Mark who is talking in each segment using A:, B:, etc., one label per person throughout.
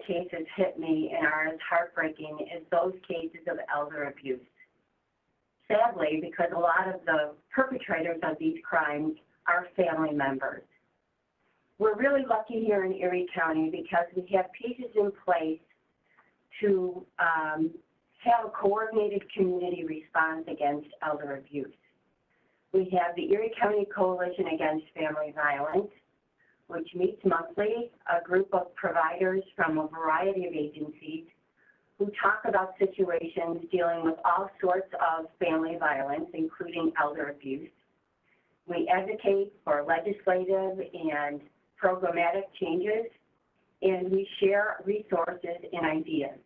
A: cases hit me and are as heartbreaking as those cases of elder abuse. Sadly, because a lot of the perpetrators of these crimes are family members. We're really lucky here in Erie County because we have pieces in place to have a coordinated community response against elder abuse. We have the Erie County Coalition Against Family Violence, which meets monthly, a group of providers from a variety of agencies who talk about situations dealing with all sorts of family violence, including elder abuse. We advocate for legislative and programmatic changes, and we share resources and ideas.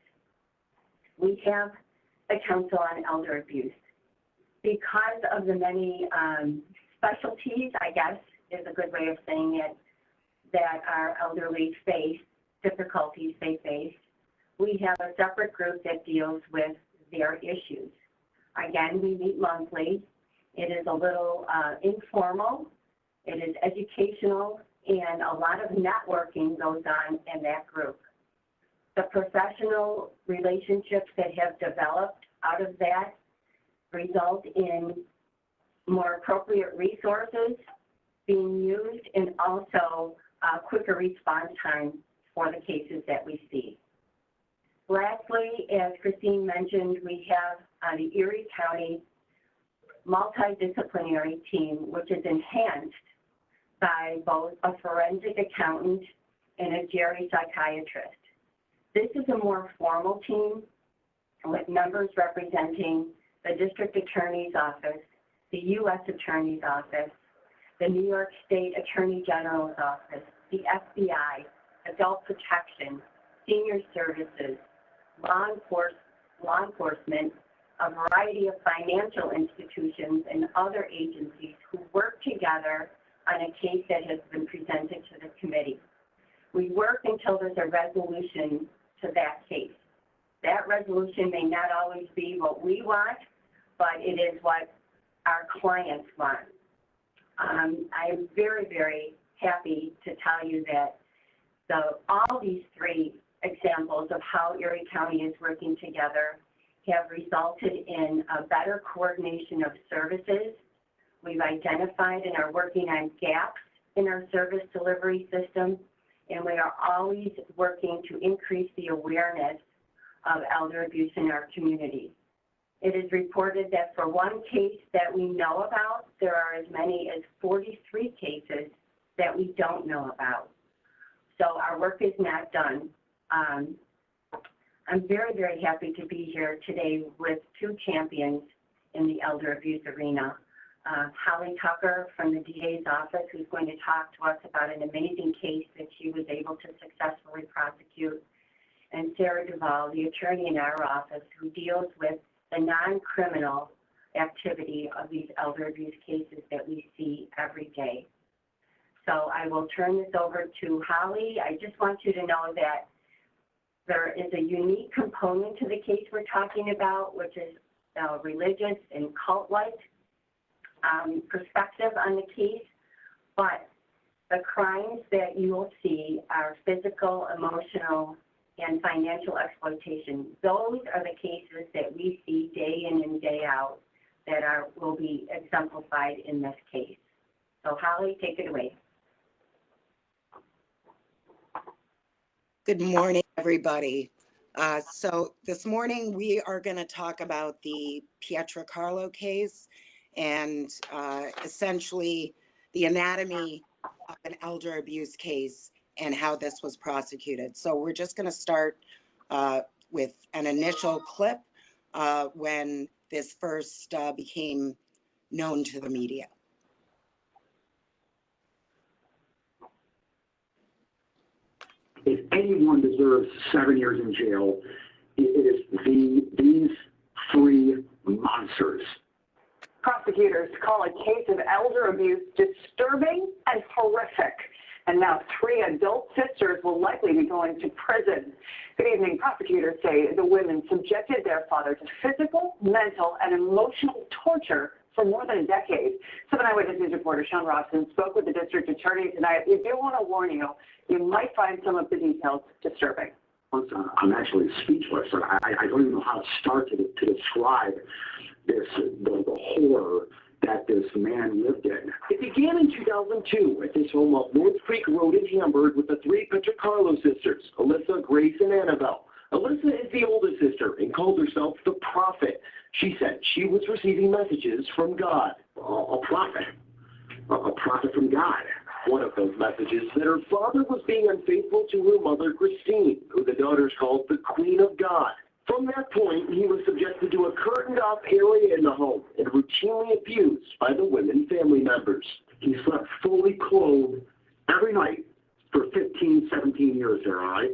A: We have the Council on Elder Abuse. Because of the many specialties, I guess is a good way of saying it, that our elderly face, difficulties they face, we have a separate group that deals with their issues. Again, we meet monthly. It is a little informal, it is educational, and a lot of networking goes on in that group. The professional relationships that have developed out of that result in more appropriate resources being used and also quicker response time for the cases that we see. Lastly, as Christine mentioned, we have the Erie County multidisciplinary team, which is enhanced by both a forensic accountant and a geropsychiatrist. This is a more formal team with members representing the District Attorney's Office, the U.S. Attorney's Office, the New York State Attorney General's Office, the FBI, Adult Protection, Senior Services, law enforcement, a variety of financial institutions, and other agencies who work together on a case that has been presented to the committee. We work until there's a resolution to that case. That resolution may not always be what we want, but it is what our clients want. I'm very, very happy to tell you that all these three examples of how Erie County is working together have resulted in a better coordination of services. We've identified and are working on gaps in our service delivery system, and we are always working to increase the awareness of elder abuse in our community. It is reported that for one case that we know about, there are as many as 43 cases that we don't know about. So our work is not done. I'm very, very happy to be here today with two champions in the elder abuse arena. Holly Tucker from the DA's office, who's going to talk to us about an amazing case that she was able to successfully prosecute, and Sarah Duval, the attorney in our office, who deals with the non-criminal activity of these elder abuse cases that we see every day. So I will turn this over to Holly. I just want you to know that there is a unique component to the case we're talking about, which is religious and cult-like perspective on the case, but the crimes that you will see are physical, emotional, and financial exploitation. Those are the cases that we see day in and day out that will be exemplified in this case. So Holly, take it away.
B: Good morning, everybody. So this morning we are going to talk about the Pietra Carlo case and essentially the anatomy of an elder abuse case and how this was prosecuted. So we're just going to start with an initial clip when this first became known to the media.
C: If anyone deserves 7 years in jail, it is these three monsters.
D: Prosecutors call a case of elder abuse disturbing and horrific. And now 3 adult sisters will likely be going to prison. Good evening. Prosecutors say the women subjected their father to physical, mental, and emotional torture for more than a decade. 7 Eyewitness News reporter Sean Robson spoke with the district attorney tonight. We do want to warn you, you might find some of the details disturbing.
C: I'm actually speechless. I don't even know how to start to describe the horror that this man lived in.
E: It began in 2002 at this home off North Creek Road in Hamburg with the three Petrocarlo sisters, Alyssa, Grace, and Annabelle. Alyssa is the oldest sister and called herself the Prophet. She said she was receiving messages from God.
C: A prophet? A prophet from God?
E: One of those messages said her father was being unfaithful to her mother, Christine, who the daughters called the Queen of God. From that point, he was subjected to a curtained-off area in the home and routinely abused by the women family members.
C: He slept fully clothed every night for 15, 17 years there, all right?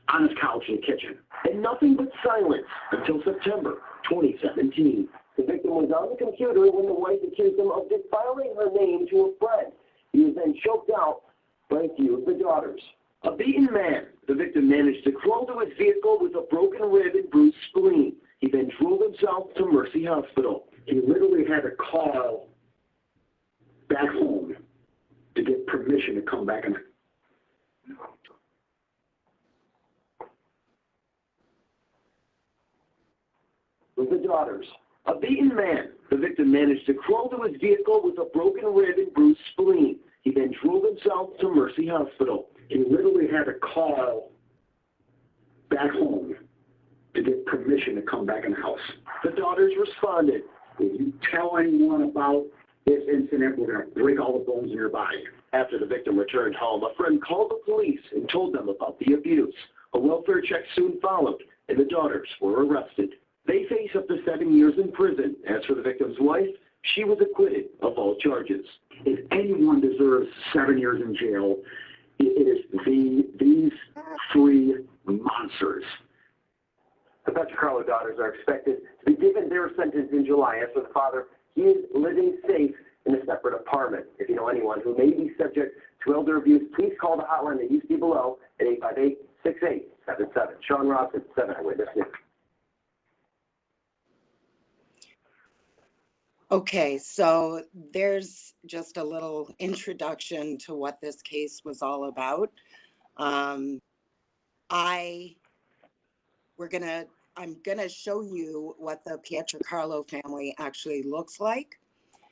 C: On his couch in the kitchen.
E: And nothing but silence until September 2017. The victim was on the computer when the wife accused him of defiling her name to a friend. He was then choked out by a few of the daughters. A beaten man, the victim managed to crawl to his vehicle with a broken rib and bruised spleen. He then drove himself to Mercy Hospital.
C: He literally had to call back home to get permission to come back in.
E: With the daughters. A beaten man, the victim managed to crawl to his vehicle with a broken rib and bruised spleen. He then drove himself to Mercy Hospital.
C: He literally had to call back home to get permission to come back in the house.
E: The daughters responded.
C: If you tell anyone about this incident, we're going to break all the bones in your body.
E: After the victim returned home, a friend called the police and told them about the abuse. A welfare check soon followed, and the daughters were arrested. They face up to 7 years in prison. As for the victim's wife, she was acquitted of all charges.
C: If anyone deserves 7 years in jail, it is these three monsters.
E: The Petrocarlo daughters are expected to be given their sentence in July. As for the father, he is living safe in a separate apartment. If you know anyone who may be subject to elder abuse, please call the hotline that you see below at 858-6877. Sean Robson, 7 Eyewitness News.
B: Okay, so there's just a little introduction to what this case was all about. I'm gonna show you what the Petrocarlo family actually looks like,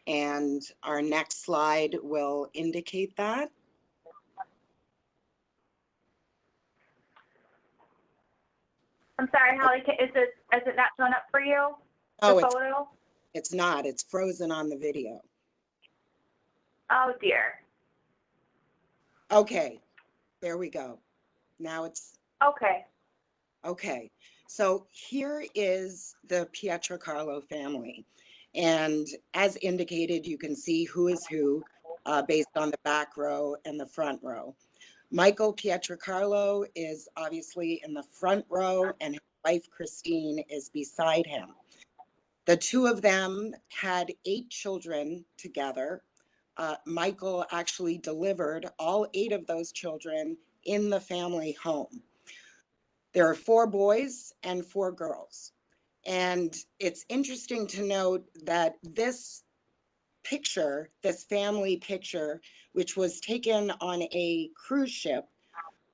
B: and our next slide will indicate that.
F: I'm sorry, Holly, is it not showing up for you?
B: Oh,
F: the photo?
B: It's not. It's frozen on the video.
F: Oh dear.
B: Okay, there we go. Now it's
F: Okay.
B: okay. So here is the Petrocarlo family. And as indicated, you can see who is who based on the back row and the front row. Michael Petrocarlo is obviously in the front row, and his wife Christine is beside him. The two of them had 8 children together. Michael actually delivered all 8 of those children in the family home. There are 4 boys and 4 girls. And it's interesting to note that this picture, this family picture, which was taken on a cruise ship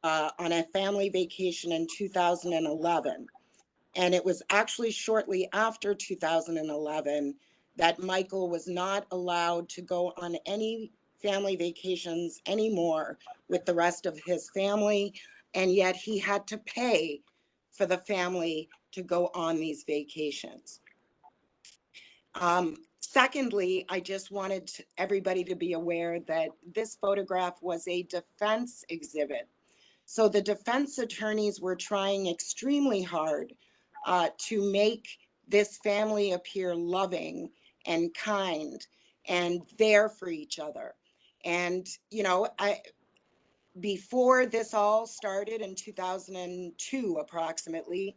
B: on a family vacation in 2011. And it was actually shortly after 2011 that Michael was not allowed to go on any family vacations anymore with the rest of his family. And yet he had to pay for the family to go on these vacations. Secondly, I just wanted everybody to be aware that this photograph was a defense exhibit. So the defense attorneys were trying extremely hard to make this family appear loving and kind and there for each other. And, you know, before this all started in 2002, approximately,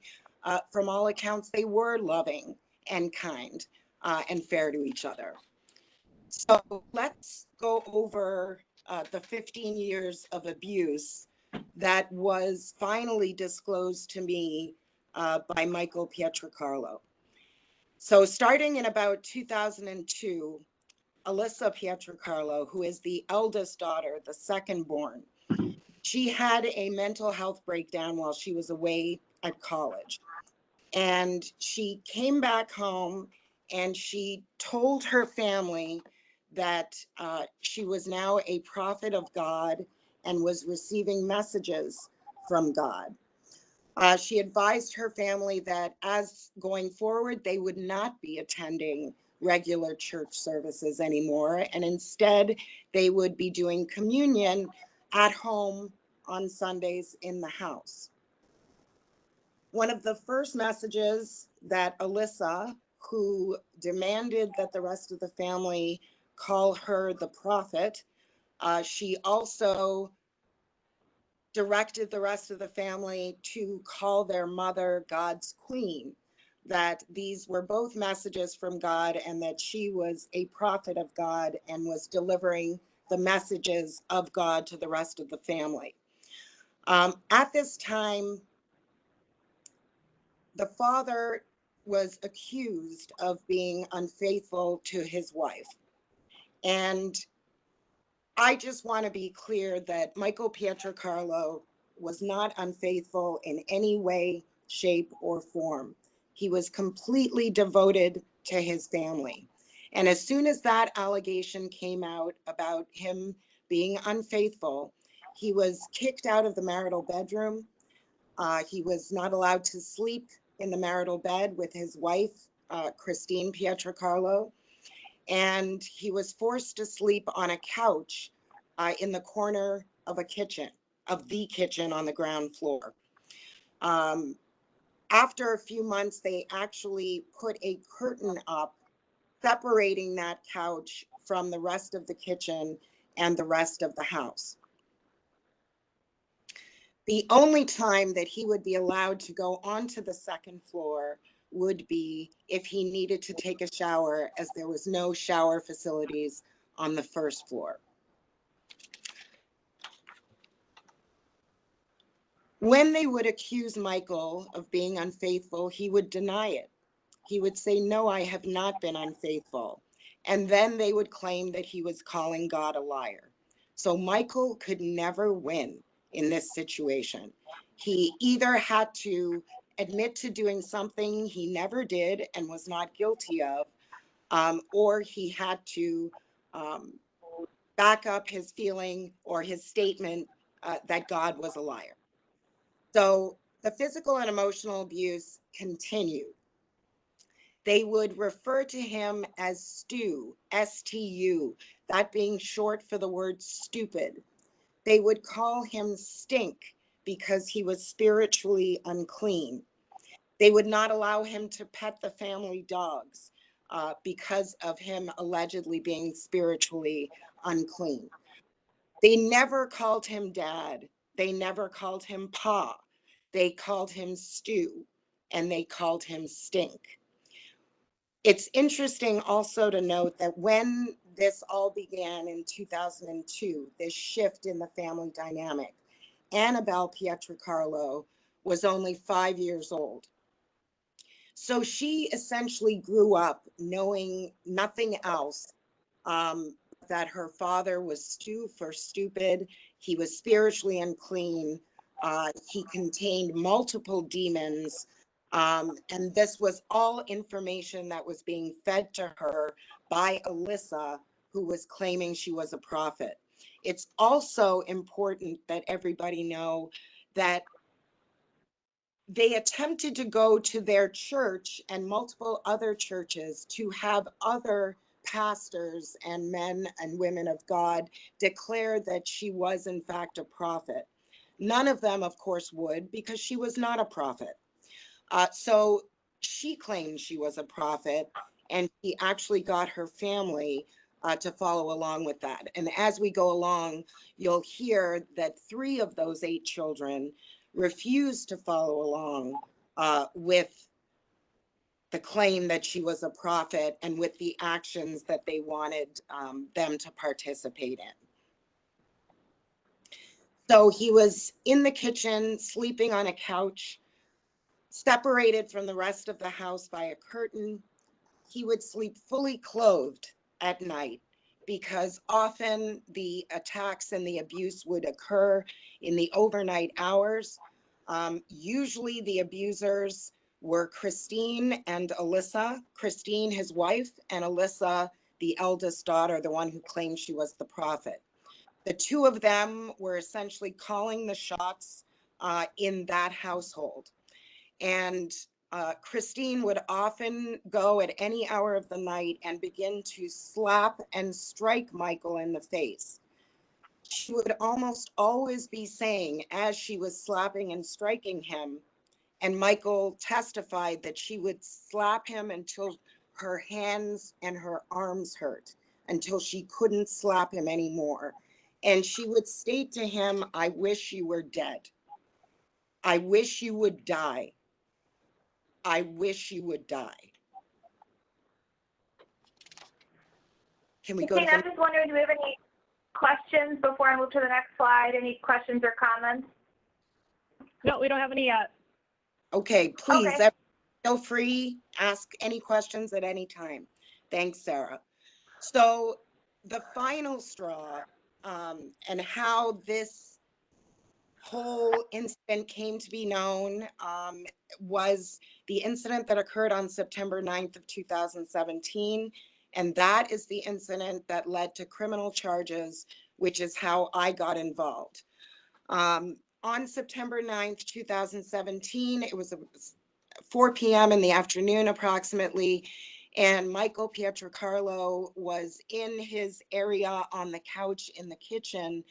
B: from all accounts, they were loving and kind and fair to each other. So let's go over the 15 years of abuse that was finally disclosed to me by Michael Petrocarlo. So starting in about 2002, Alyssa Petrocarlo, who is the eldest daughter, the second born, She had a mental health breakdown while she was away at college. And she came back home and she told her family that she was now a prophet of God and was receiving messages from God. She advised her family that as going forward, they would not be attending regular church services anymore, and instead they would be doing communion at home on Sundays in the house. One of the first messages that Alyssa, who demanded that the rest of the family call her the prophet, she also directed the rest of the family to call their mother God's queen, that these were both messages from God and that she was a prophet of God and was delivering the messages of God to the rest of the family. At this time, the father was accused of being unfaithful to his wife. And I just want to be clear that Michael Pietrocarlo was not unfaithful in any way, shape, or form. He was completely devoted to his family. And as soon as that allegation came out about him being unfaithful, he was kicked out of the marital bedroom. He was not allowed to sleep in the marital bed with his wife, Christine Pietrocarlo, and he was forced to sleep on a couch in the corner of the kitchen on the ground floor. After a few months, they actually put a curtain up separating that couch from the rest of the kitchen and the rest of the house. The only time that he would be allowed to go onto the second floor would be if he needed to take a shower, as there was no shower facilities on the first floor. When they would accuse Michael of being unfaithful, he would deny it. He would say, "No, I have not been unfaithful." And then they would claim that he was calling God a liar. So Michael could never win in this situation. He either had to admit to doing something he never did and was not guilty of, or he had to back up his feeling or his statement that God was a liar. So the physical and emotional abuse continued. They would refer to him as Stu, S-T-U, that being short for the word stupid. They would call him Stink because he was spiritually unclean. They would not allow him to pet the family dogs because of him allegedly being spiritually unclean. They never called him Dad. They never called him Pa. They called him Stu, and they called him Stink. It's interesting also to note that when this all began in 2002, this shift in the family dynamic, Annabelle Pietrocarlo was only 5 years old. So she essentially grew up knowing nothing else, that her father was Stu for stupid. He was spiritually unclean. He contained multiple demons. And this was all information that was being fed to her by Alyssa, who was claiming she was a prophet. It's also important that everybody know that they attempted to go to their church and multiple other churches to have other pastors and men and women of God declare that she was in fact a prophet. None of them, of course, would, because she was not a prophet. So she claimed she was a prophet, and she actually got her family to follow along with that. And as we go along, you'll hear that 3 of those 8 children refused to follow along with the claim that she was a prophet and with the actions that they wanted them to participate in. So he was in the kitchen, sleeping on a couch, separated from the rest of the house by a curtain. He would sleep fully clothed at night because often the attacks and the abuse would occur in the overnight hours. Usually the abusers were Christine and Alyssa, Christine, his wife, and Alyssa, the eldest daughter, the one who claimed she was the prophet. The two of them were essentially calling the shots in that household. And Christine would often go at any hour of the night and begin to slap and strike Michael in the face. She would almost always be saying, as she was slapping and striking him, and Michael testified that she would slap him until her hands and her arms hurt, until she couldn't slap him anymore. And she would state to him, "I wish you were dead. I wish you would die. I wish you would die." Can we go to
F: Christine, I'm just wondering, do we have any questions before I move to the next slide? Any questions or comments?
G: No, we don't have any yet.
B: Okay, please,
F: Okay.
B: feel free, ask any questions at any time. Thanks, Sarah. So the final straw, and how this whole incident came to be known, was the incident that occurred on September 9th of 2017. And that is the incident that led to criminal charges, which is how I got involved. On September 9th, 2017, it was 4 p.m. in the afternoon approximately, and Michael Pietrocarlo was in his area on the couch in the kitchen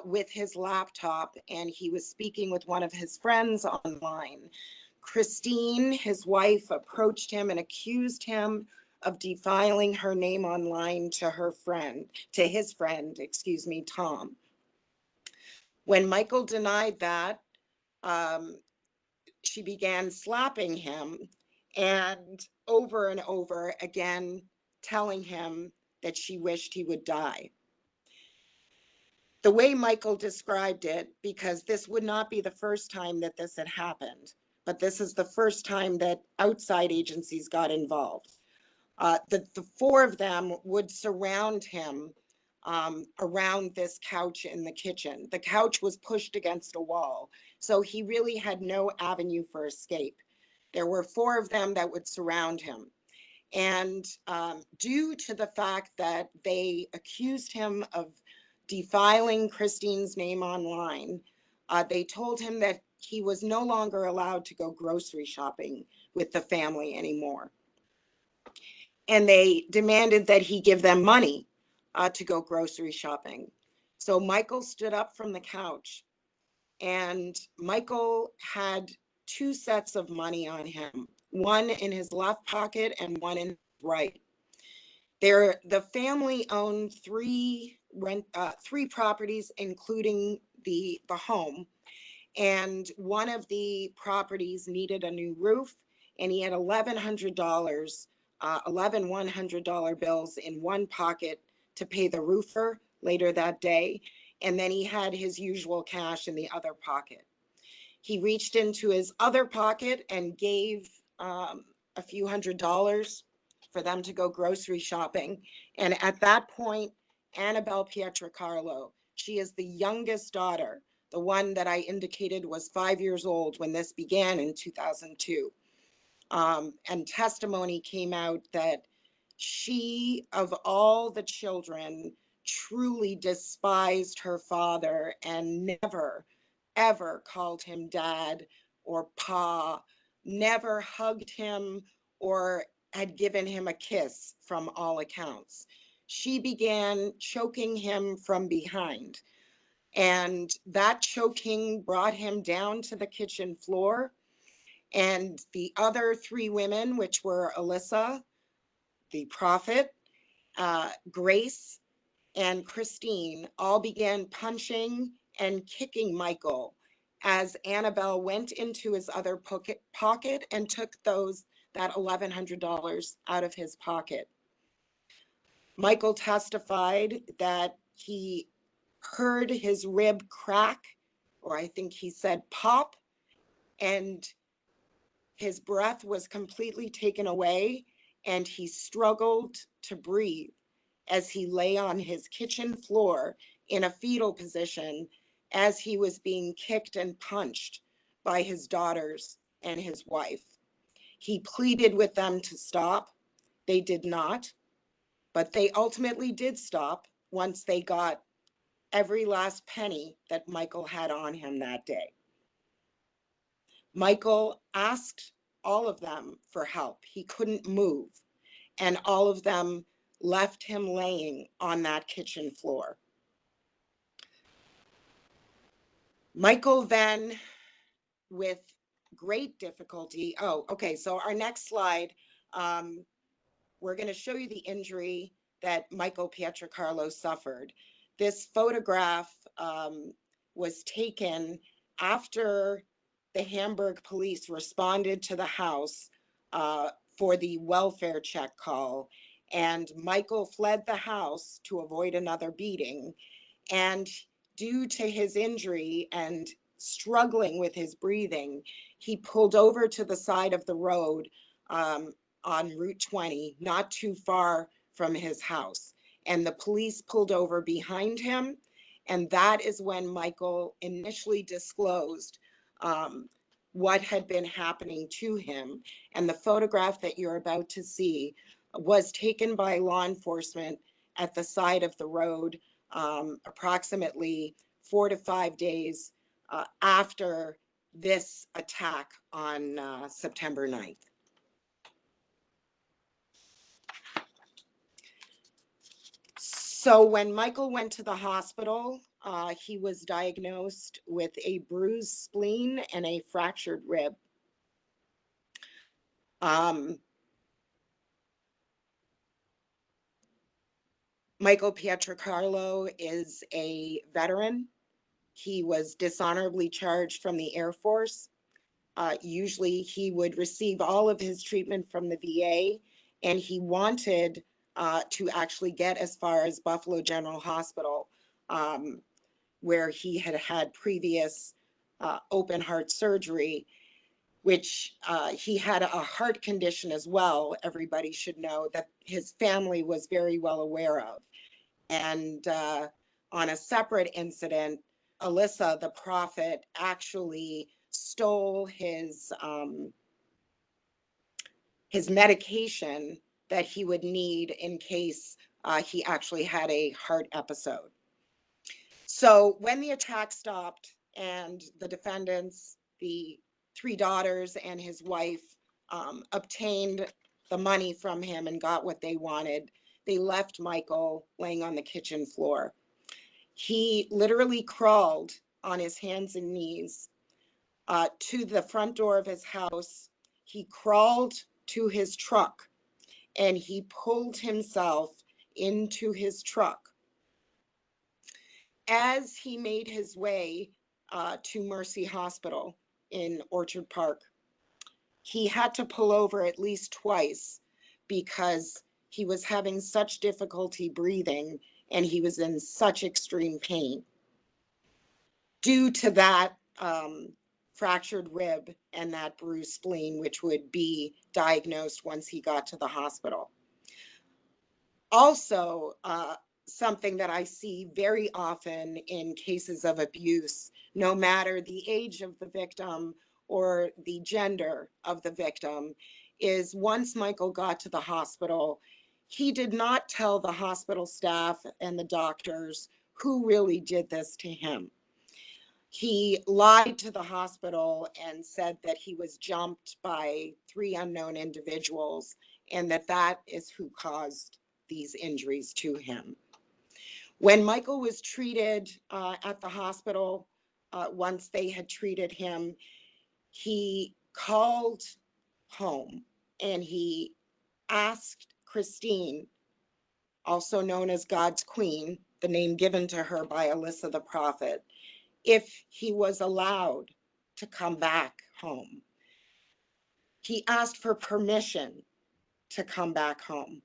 B: with his laptop, and he was speaking with one of his friends online. Christine, his wife, approached him and accused him of defiling her name online to his friend, Tom. When Michael denied that, she began slapping him and over again telling him that she wished he would die. The way Michael described it, because this would not be the first time that this had happened, but this is the first time that outside agencies got involved. The four of them would surround him around this couch in the kitchen. The couch was pushed against a wall, so he really had no avenue for escape. There were four of them that would surround him. And due to the fact that they accused him of defiling Christine's name online, they told him that he was no longer allowed to go grocery shopping with the family anymore. And they demanded that he give them money to go grocery shopping. So Michael stood up from the couch, and Michael had two sets of money on him, one in his left pocket and one in his right. The family owned three properties, including the home, and one of the properties needed a new roof, and he had $1,100, 11 $100 bills in one pocket to pay the roofer later that day, and then he had his usual cash in the other pocket. He reached into his other pocket and gave a few $100s for them to go grocery shopping. And at that point, Annabelle Pietrocarlo, she is the youngest daughter, the one that I indicated was 5 years old when this began in 2002. And testimony came out that she, of all the children, truly despised her father and never, ever called him dad or pa, never hugged him or had given him a kiss from all accounts. She began choking him from behind, and that choking brought him down to the kitchen floor. And the other three women, which were Alyssa, the prophet, Grace, and Christine, all began punching and kicking Michael as Annabelle went into his other pocket and took that $1,100 out of his pocket. Michael testified that he heard his rib crack, or I think he said pop, and his breath was completely taken away and he struggled to breathe. as he lay on his kitchen floor in a fetal position as he was being kicked and punched by his daughters and his wife. He pleaded with them to stop. They did not, but they ultimately did stop once they got every last penny that Michael had on him that day. Michael asked all of them for help. He couldn't move, and all of them left him laying on that kitchen floor. Michael then, with great difficulty, so our next slide, we're going to show you the injury that Michael Pietrocarlo suffered. This photograph was taken after the Hamburg police responded to the house for the welfare check call, and Michael fled the house to avoid another beating. And due to his injury and struggling with his breathing, he pulled over to the side of the road on Route 20, not too far from his house. And the police pulled over behind him. And that is when Michael initially disclosed what had been happening to him. And the photograph that you're about to see was taken by law enforcement at the side of the road approximately 4 to 5 days after this attack on September 9th. So when Michael went to the hospital, he was diagnosed with a bruised spleen and a fractured rib. Michael Pietrocarlo is a veteran. He was dishonorably charged from the Air Force. Usually he would receive all of his treatment from the VA, and he wanted to actually get as far as Buffalo General Hospital, where he had had previous open heart surgery, which he had a heart condition as well. Everybody should know that his family was very well aware of. And on a separate incident, Alyssa, the prophet, actually stole his medication that he would need in case he actually had a heart episode. So when the attack stopped and the defendants, the 3 daughters and his wife, obtained the money from him and got what they wanted, they left Michael laying on the kitchen floor. He literally crawled on his hands and knees to the front door of his house. He crawled to his truck and he pulled himself into his truck. As he made his way to Mercy Hospital in Orchard Park, he had to pull over at least twice because he was having such difficulty breathing and he was in such extreme pain due to that fractured rib and that bruised spleen, which would be diagnosed once he got to the hospital. Also, something that I see very often in cases of abuse, no matter the age of the victim or the gender of the victim, is once Michael got to the hospital, he did not tell the hospital staff and the doctors who really did this to him. He lied to the hospital and said that he was jumped by 3 unknown individuals and that is who caused these injuries to him. When Michael was treated at the hospital, once they had treated him, he called home and he asked Christine, also known as God's Queen, the name given to her by Alyssa the prophet, if he was allowed to come back home. He asked for permission to come back home,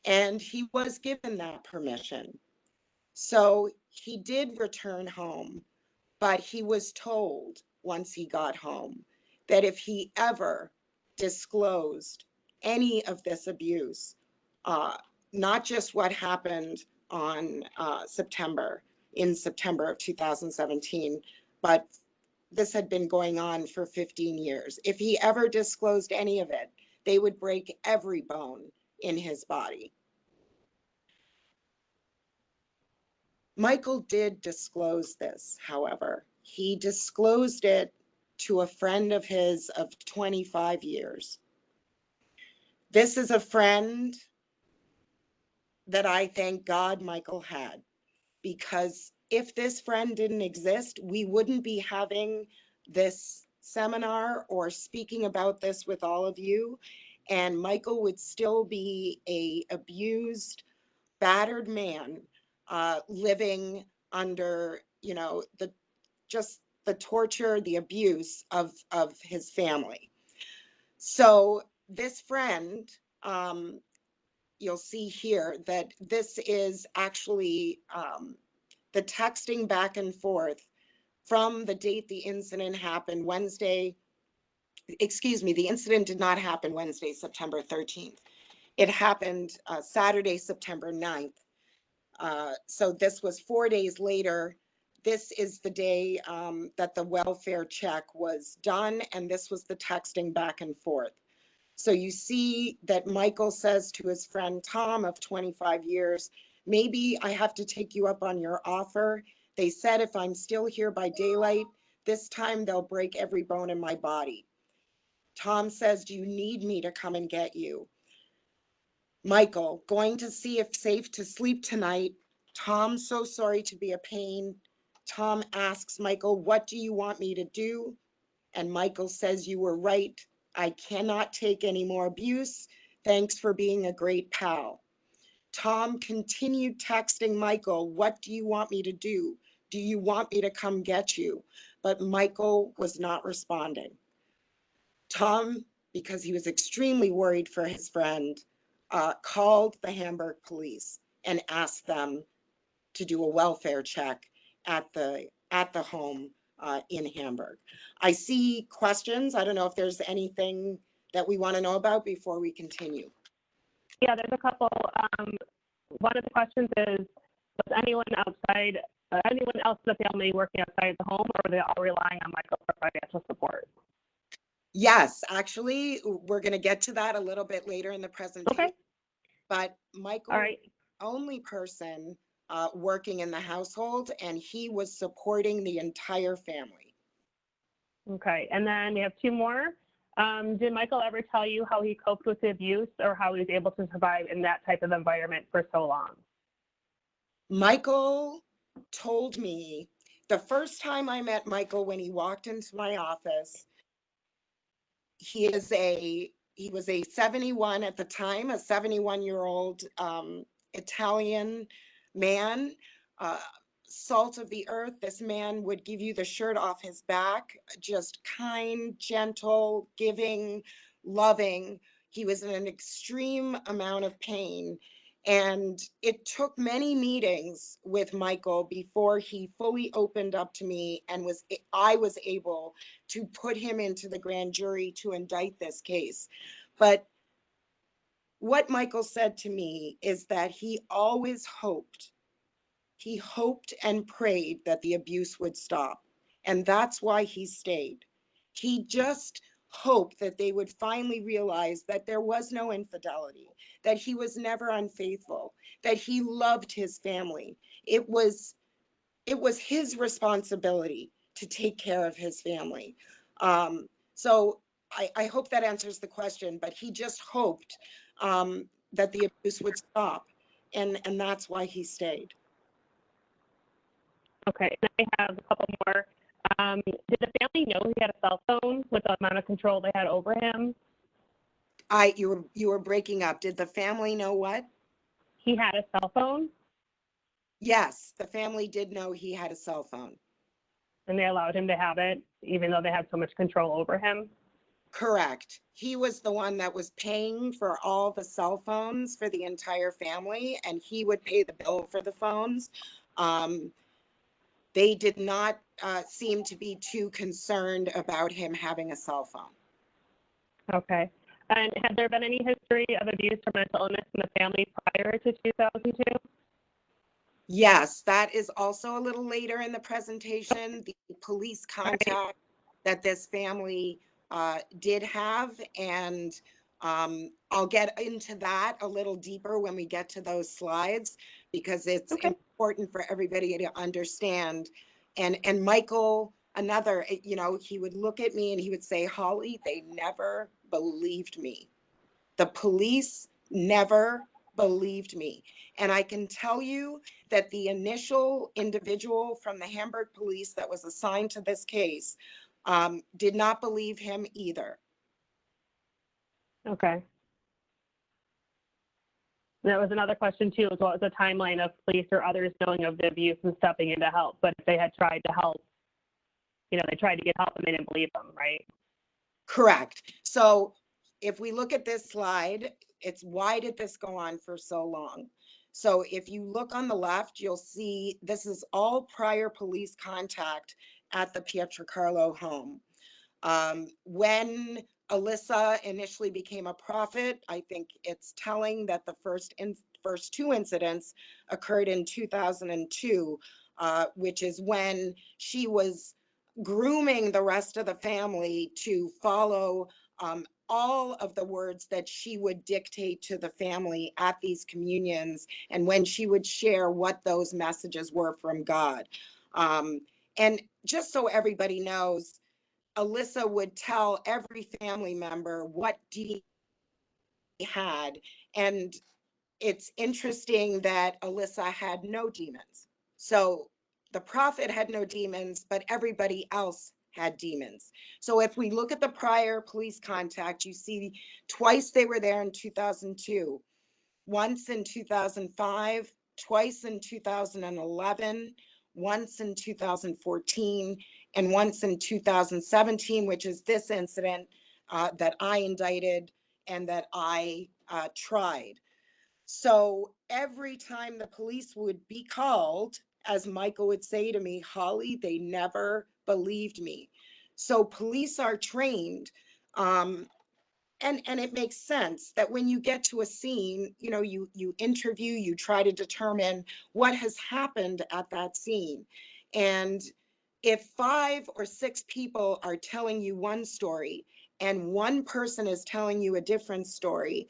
B: and he was given that permission. So he did return home, but he was told once he got home that if he ever disclosed any of this abuse, not just what happened on in September of 2017, but this had been going on for 15 years. If he ever disclosed any of it, they would break every bone in his body. Michael did disclose this, however. He disclosed it to a friend of his of 25 years. This is a friend that I thank God Michael had, because if this friend didn't exist, we wouldn't be having this seminar or speaking about this with all of you. And Michael would still be a abused, battered man, living under, the torture, the abuse of his family. So this friend, you'll see here that this is actually the texting back and forth from the date the incident happened, the incident did not happen Wednesday, September 13th. It happened Saturday, September 9th. So this was 4 days later. This is the day that the welfare check was done, and this was the texting back and forth. So you see that Michael says to his friend Tom of 25 years, maybe I have to take you up on your offer. They said if I'm still here by daylight, this time they'll break every bone in my body. Tom says, do you need me to come and get you? Michael, going to see if safe to sleep tonight. Tom, so sorry to be a pain. Tom asks Michael, what do you want me to do? And Michael says, you were right. I cannot take any more abuse. Thanks for being a great pal. Tom continued texting Michael, what do you want me to do? Do you want me to come get you? But Michael was not responding. Tom, because he was extremely worried for his friend, called the Hamburg police and asked them to do a welfare check at the home in Hamburg. I see questions. I don't know if there's anything that we want to know about before we continue.
G: Yeah, there's a couple. One of the questions is, was anyone else in the family working outside the home, or were they all relying on Michael for financial support?
B: Yes, actually, we're going to get to that a little bit later in the presentation.
G: Okay.
B: But Michael was the only person working in the household, and he was supporting the entire family.
G: Okay, and then we have two more. Did Michael ever tell you how he coped with the abuse, or how he was able to survive in that type of environment for so long?
B: Michael told me the first time I met Michael, when he walked into my office, he was a 71 at the time, a 71-year-old Italian man, salt of the earth. This man would give you the shirt off his back, just kind, gentle, giving, loving. He was in an extreme amount of pain. And it took many meetings with Michael before he fully opened up to me, and I was able to put him into the grand jury to indict this case. But what Michael said to me is that he always hoped and prayed that the abuse would stop. And that's why he stayed. He just hoped that they would finally realize that there was no infidelity, that he was never unfaithful, that he loved his family. It was his responsibility to take care of his family. So I hope that answers the question, but he just hoped that the abuse would stop, and that's why he stayed.
G: Okay, and I have a couple more. Did the family know he had a cell phone with the amount of control they had over him?
B: You were breaking up. Did the family know what?
G: He had a cell phone?
B: Yes, the family did know he had a cell phone.
G: And they allowed him to have it, even though they had so much control over him?
B: Correct. He was the one that was paying for all the cell phones for the entire family, and he would pay the bill for the phones. They did not seem to be too concerned about him having a cell phone.
G: Okay. And had there been any history of abuse or mental illness in the family prior to 2002?
B: Yes, that is also a little later in the presentation, the police contact that this family did have. And I'll get into that a little deeper when we get to those slides, because it's important for everybody to understand. And Michael, another, you know, he would look at me and he would say, Holly, they never believed me. The police never believed me. And I can tell you that the initial individual from the Hamburg police that was assigned to this case did not believe him either.
G: Okay. And that was another question too, as well as the timeline of police or others knowing of the abuse and stepping in to help. But if they had tried to help, you know, they tried to get help and they didn't believe them, right?
B: Correct. So if we look at this slide, it's why did this go on for so long? So if you look on the left, you'll see this is all prior police contact at the Pietrocarlo home. When Alyssa initially became a prophet, I think it's telling that the first two incidents occurred in 2002, which is when she was grooming the rest of the family to follow all of the words that she would dictate to the family at these communions, and when she would share what those messages were from God. And just so everybody knows, Alyssa would tell every family member what demon he had. And it's interesting that Alyssa had no demons. So the prophet had no demons, but everybody else had demons. So if we look at the prior police contact, you see twice they were there in 2002, once in 2005, twice in 2011, once in 2014, and once in 2017, which is this incident that I indicted and that I tried. So every time the police would be called, as Michael would say to me, Holly, they never believed me. So police are trained, and it makes sense that when you get to a scene, you know, you interview, you try to determine what has happened at that scene. And if 5 or 6 people are telling you one story and one person is telling you a different story,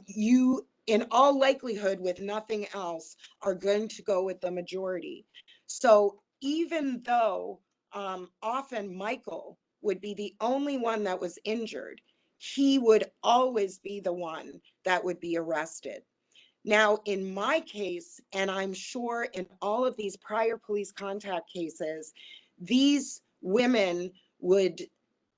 B: you, in all likelihood, with nothing else, are going to go with the majority. So even though often Michael would be the only one that was injured, he would always be the one that would be arrested. Now, in my case, and I'm sure in all of these prior police contact cases, these women would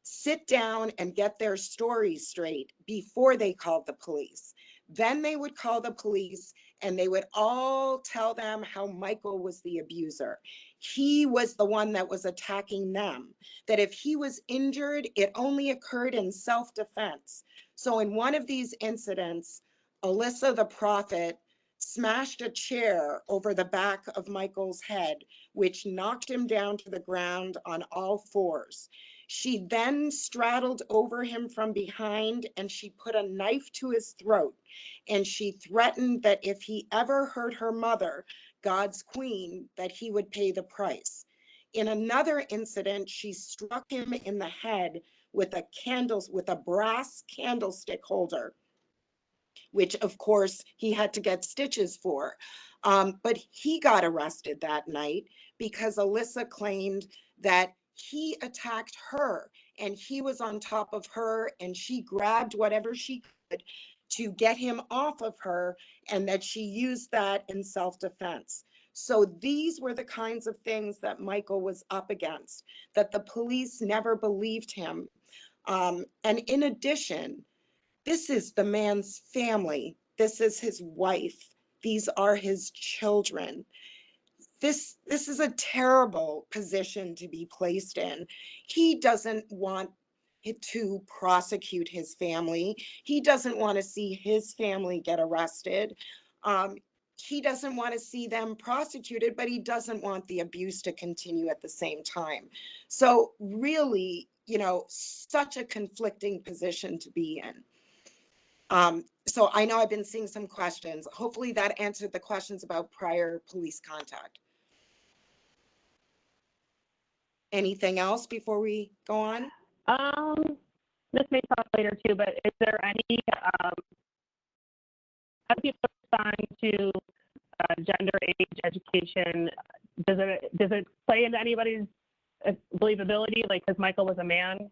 B: sit down and get their stories straight before they called the police. Then they would call the police and they would all tell them how Michael was the abuser. He was the one that was attacking them, that if he was injured, it only occurred in self-defense. So in one of these incidents, Alyssa the prophet smashed a chair over the back of Michael's head, which knocked him down to the ground on all fours. She then straddled over him from behind and she put a knife to his throat. And she threatened that if he ever hurt her mother, God's queen, that he would pay the price. In another incident, she struck him in the head with a brass candlestick holder, which of course he had to get stitches for. But he got arrested that night because Alyssa claimed that he attacked her and he was on top of her and she grabbed whatever she could to get him off of her, and that she used that in self-defense. So these were the kinds of things that Michael was up against, that the police never believed him. And in addition, this is the man's family. This is his wife. These are his children. This is a terrible position to be placed in. He doesn't want to prosecute his family. He doesn't want to see his family get arrested. He doesn't want to see them prosecuted, but he doesn't want the abuse to continue at the same time. So really, you know, such a conflicting position to be in. So I know I've been seeing some questions. Hopefully that answered the questions about prior police contact. Anything else before we go on?
G: This may talk later too, but is there any, how do people respond to gender, age, education? Does it play into anybody's believability, like, because Michael was a man?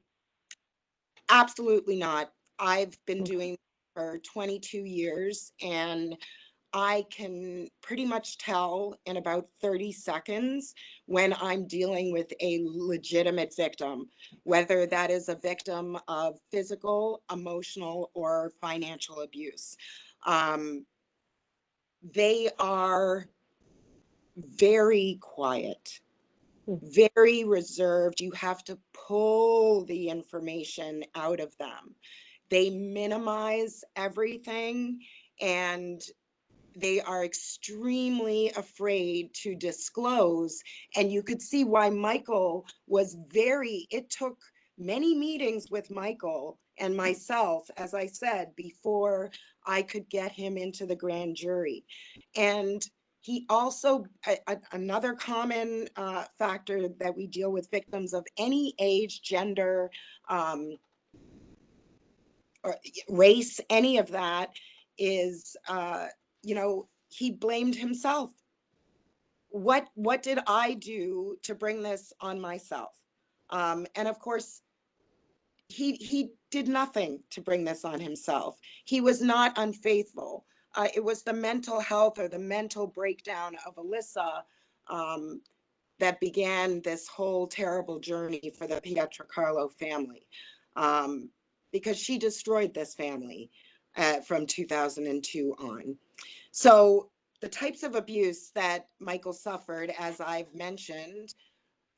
B: Absolutely not. I've been doing for 22 years, and I can pretty much tell in about 30 seconds when I'm dealing with a legitimate victim, whether that is a victim of physical, emotional, or financial abuse. They are very quiet, very reserved. You have to pull the information out of them. They minimize everything, and they are extremely afraid to disclose. And you could see why Michael was it took many meetings with Michael and myself, as I said, before I could get him into the grand jury. And he also, another common factor that we deal with victims of any age, gender, or race, any of that, is, he blamed himself. What did I do to bring this on myself? And of course, he did nothing to bring this on himself. He was not unfaithful. It was the mental health or the mental breakdown of Alyssa that began this whole terrible journey for the Pietrocarlo family, because she destroyed this family from 2002 on. So the types of abuse that Michael suffered, as I've mentioned: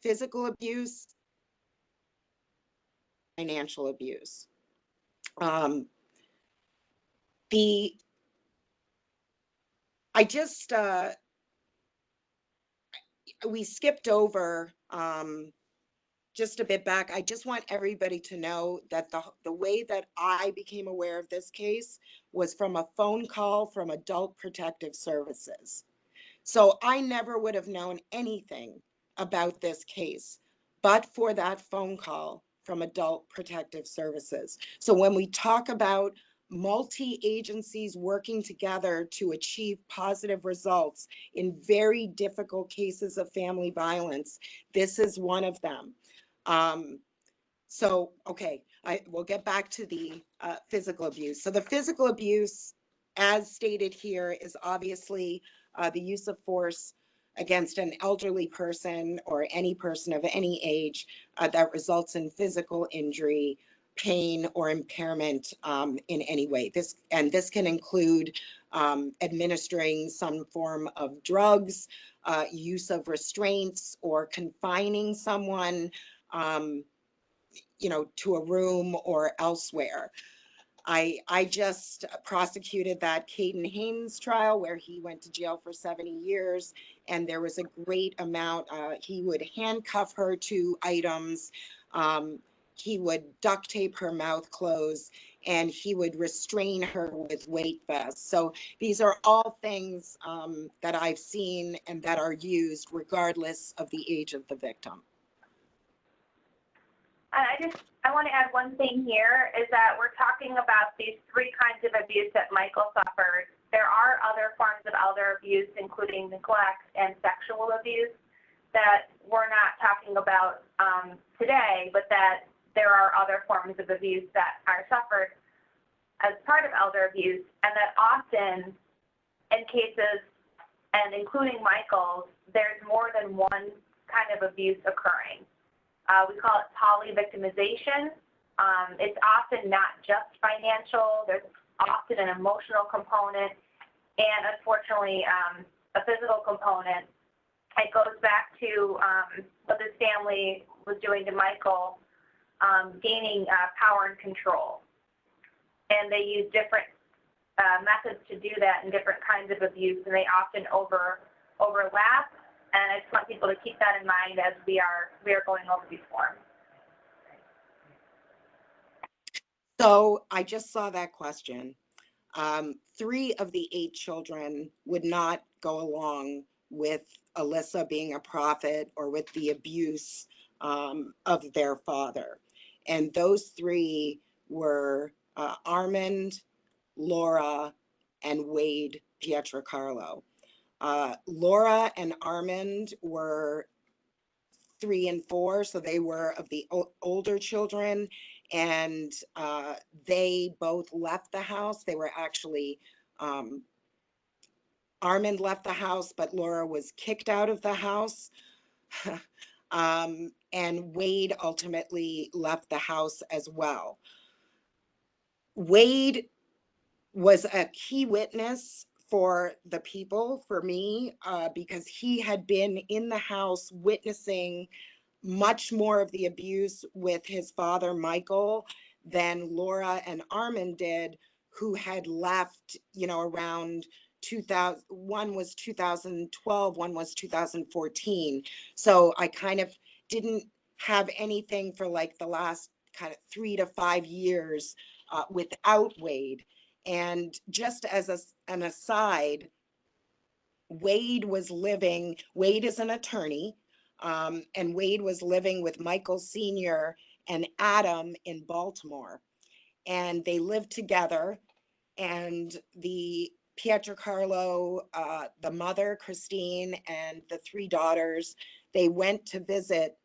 B: physical abuse, financial abuse. We skipped over just a bit back. I just want everybody to know that the way that I became aware of this case was from a phone call from Adult Protective Services. So I never would have known anything about this case, but for that phone call from Adult Protective Services. So when we talk about multi-agencies working together to achieve positive results in very difficult cases of family violence, this is one of them. Okay, we'll get back to the physical abuse. So the physical abuse, as stated here, is obviously the use of force against an elderly person or any person of any age that results in physical injury, pain, or impairment in any way. This can include administering some form of drugs, use of restraints, or confining someone to a room or elsewhere. I just prosecuted that Caden Haynes trial where he went to jail for 70 years, and there was a great amount. He would handcuff her to items. He would duct tape her mouth closed, and he would restrain her with weight vests. So these are all things that I've seen and that are used regardless of the age of the victim.
F: And I want to add one thing here, is that we're talking about these three kinds of abuse that Michael suffered. There are other forms of elder abuse, including neglect and sexual abuse, that we're not talking about today, but that there are other forms of abuse that are suffered as part of elder abuse, and that often in cases, and including Michael's, there's more than one kind of abuse occurring. We call it poly-victimization. It's often not just financial. There's often an emotional component and, unfortunately, a physical component. It goes back to what this family was doing to Michael, gaining power and control. And they use different methods to do that in different kinds of abuse, and they often overlap. And I just want people to keep that in mind as we are going over these forms.
B: So I just saw that question. 3 of the 8 children would not go along with Alyssa being a prophet or with the abuse of their father. And those 3 were Armand, Laura, and Wade Pietrocarlo. Laura and Armand were 3 and 4, so they were of the older children, and they both left the house. They were actually, Armand left the house, but Laura was kicked out of the house. And Wade ultimately left the house as well. Wade was a key witness for the people, for me, because he had been in the house witnessing much more of the abuse with his father, Michael, than Laura and Armand did, who had left, around 2000. One was 2012, one was 2014. So I kind of didn't have anything for like the last kind of 3 to 5 years without Wade. And just as an aside, Wade is an attorney, and Wade was living with Michael Sr. and Adam in Baltimore. And they lived together, and the Pietrocarlo, the mother, Christine, and the 3 daughters, they went to visit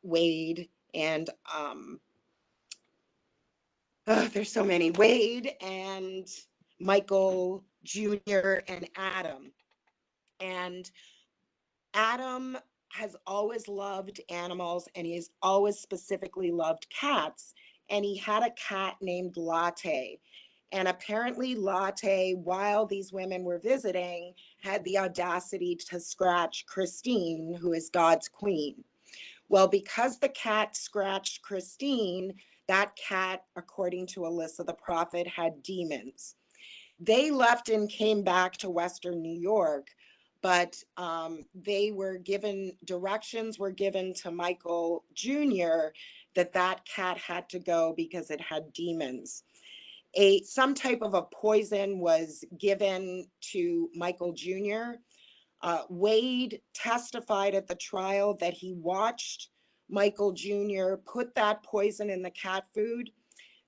B: Wade and there's so many. Wade and Michael Jr. and Adam. And Adam has always loved animals, and he's always specifically loved cats. And he had a cat named Latte. And apparently Latte, while these women were visiting, had the audacity to scratch Christine, who is God's queen. Well, because the cat scratched Christine, that cat, according to Alyssa the prophet, had demons. They left and came back to Western New York, but directions were given to Michael Jr. that cat had to go because it had demons. Some type of a poison was given to Michael Jr. Wade testified at the trial that he watched Michael Jr. put that poison in the cat food,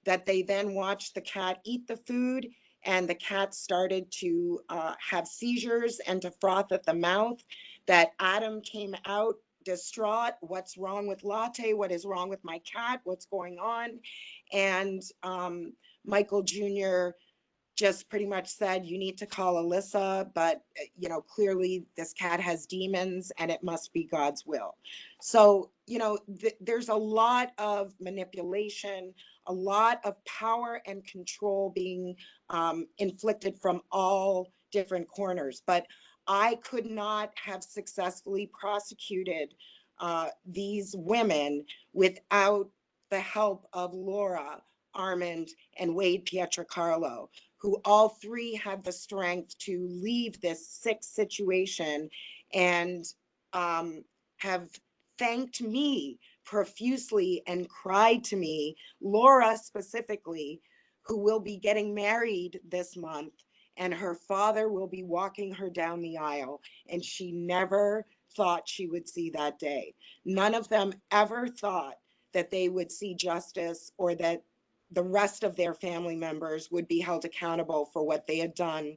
B: that they then watched the cat eat the food, and the cat started to have seizures and to froth at the mouth, that Adam came out distraught. What's wrong with Latte? What is wrong with my cat? What's going on? And Michael Jr. just pretty much said, you need to call Alyssa, but clearly this cat has demons and it must be God's will. So, there's a lot of manipulation, a lot of power and control being inflicted from all different corners. But I could not have successfully prosecuted these women without the help of Laura, Armand, and Wade Pietrocarlo, who all 3 had the strength to leave this sick situation and have thanked me profusely and cried to me. Laura specifically, who will be getting married this month, and her father will be walking her down the aisle, and she never thought she would see that day. None of them ever thought that they would see justice, or that the rest of their family members would be held accountable for what they had done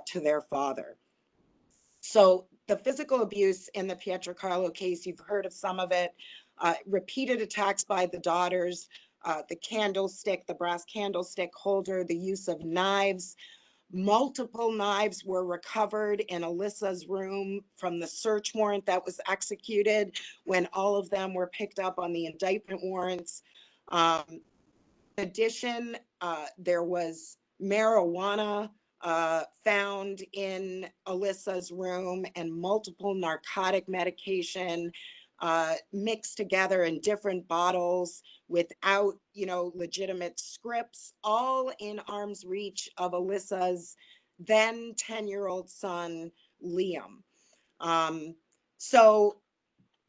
B: to their father. So the physical abuse in the Pietrocarlo case, you've heard of some of it, repeated attacks by the daughters, the candlestick, the brass candlestick holder, the use of knives. Multiple knives were recovered in Alyssa's room from the search warrant that was executed, when all of them were picked up on the indictment warrants. In addition, there was marijuana found in Alyssa's room, and multiple narcotic medication mixed together in different bottles without, legitimate scripts, all in arm's reach of Alyssa's then 10-year-old son, Liam. So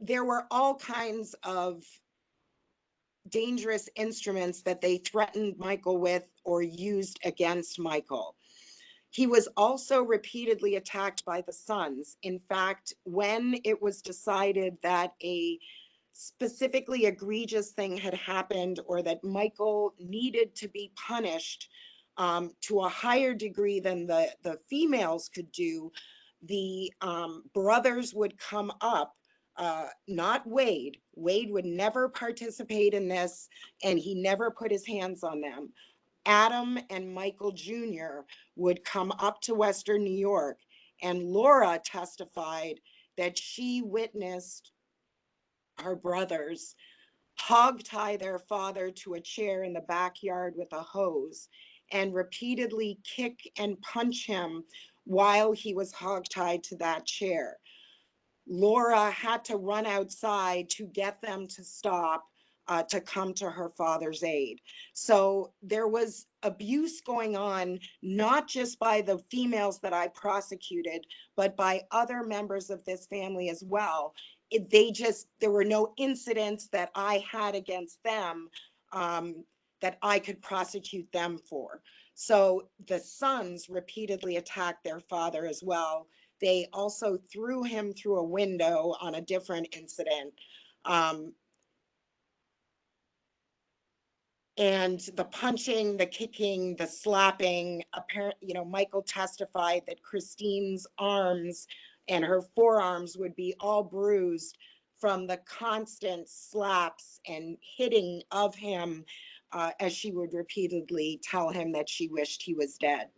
B: there were all kinds of dangerous instruments that they threatened Michael with or used against Michael. He was also repeatedly attacked by the sons. In fact, when it was decided that a specifically egregious thing had happened or that Michael needed to be punished to a higher degree than the females could do, the brothers would come up, not Wade. Wade would never participate in this, and he never put his hands on them. Adam and Michael Jr. would come up to Western New York, and Laura testified that she witnessed her brothers hog-tie their father to a chair in the backyard with a hose and repeatedly kick and punch him while he was hog-tied to that chair. Laura had to run outside to get them to stop, to come to her father's aid. So there was abuse going on, not just by the females that I prosecuted, but by other members of this family as well. There were no incidents that I had against them that I could prosecute them for. So the sons repeatedly attacked their father as well. They also threw him through a window on a different incident. And the punching, the kicking, the slapping, apparently, Michael testified that Christine's arms and her forearms would be all bruised from the constant slaps and hitting of him, as she would repeatedly tell him that she wished he was dead.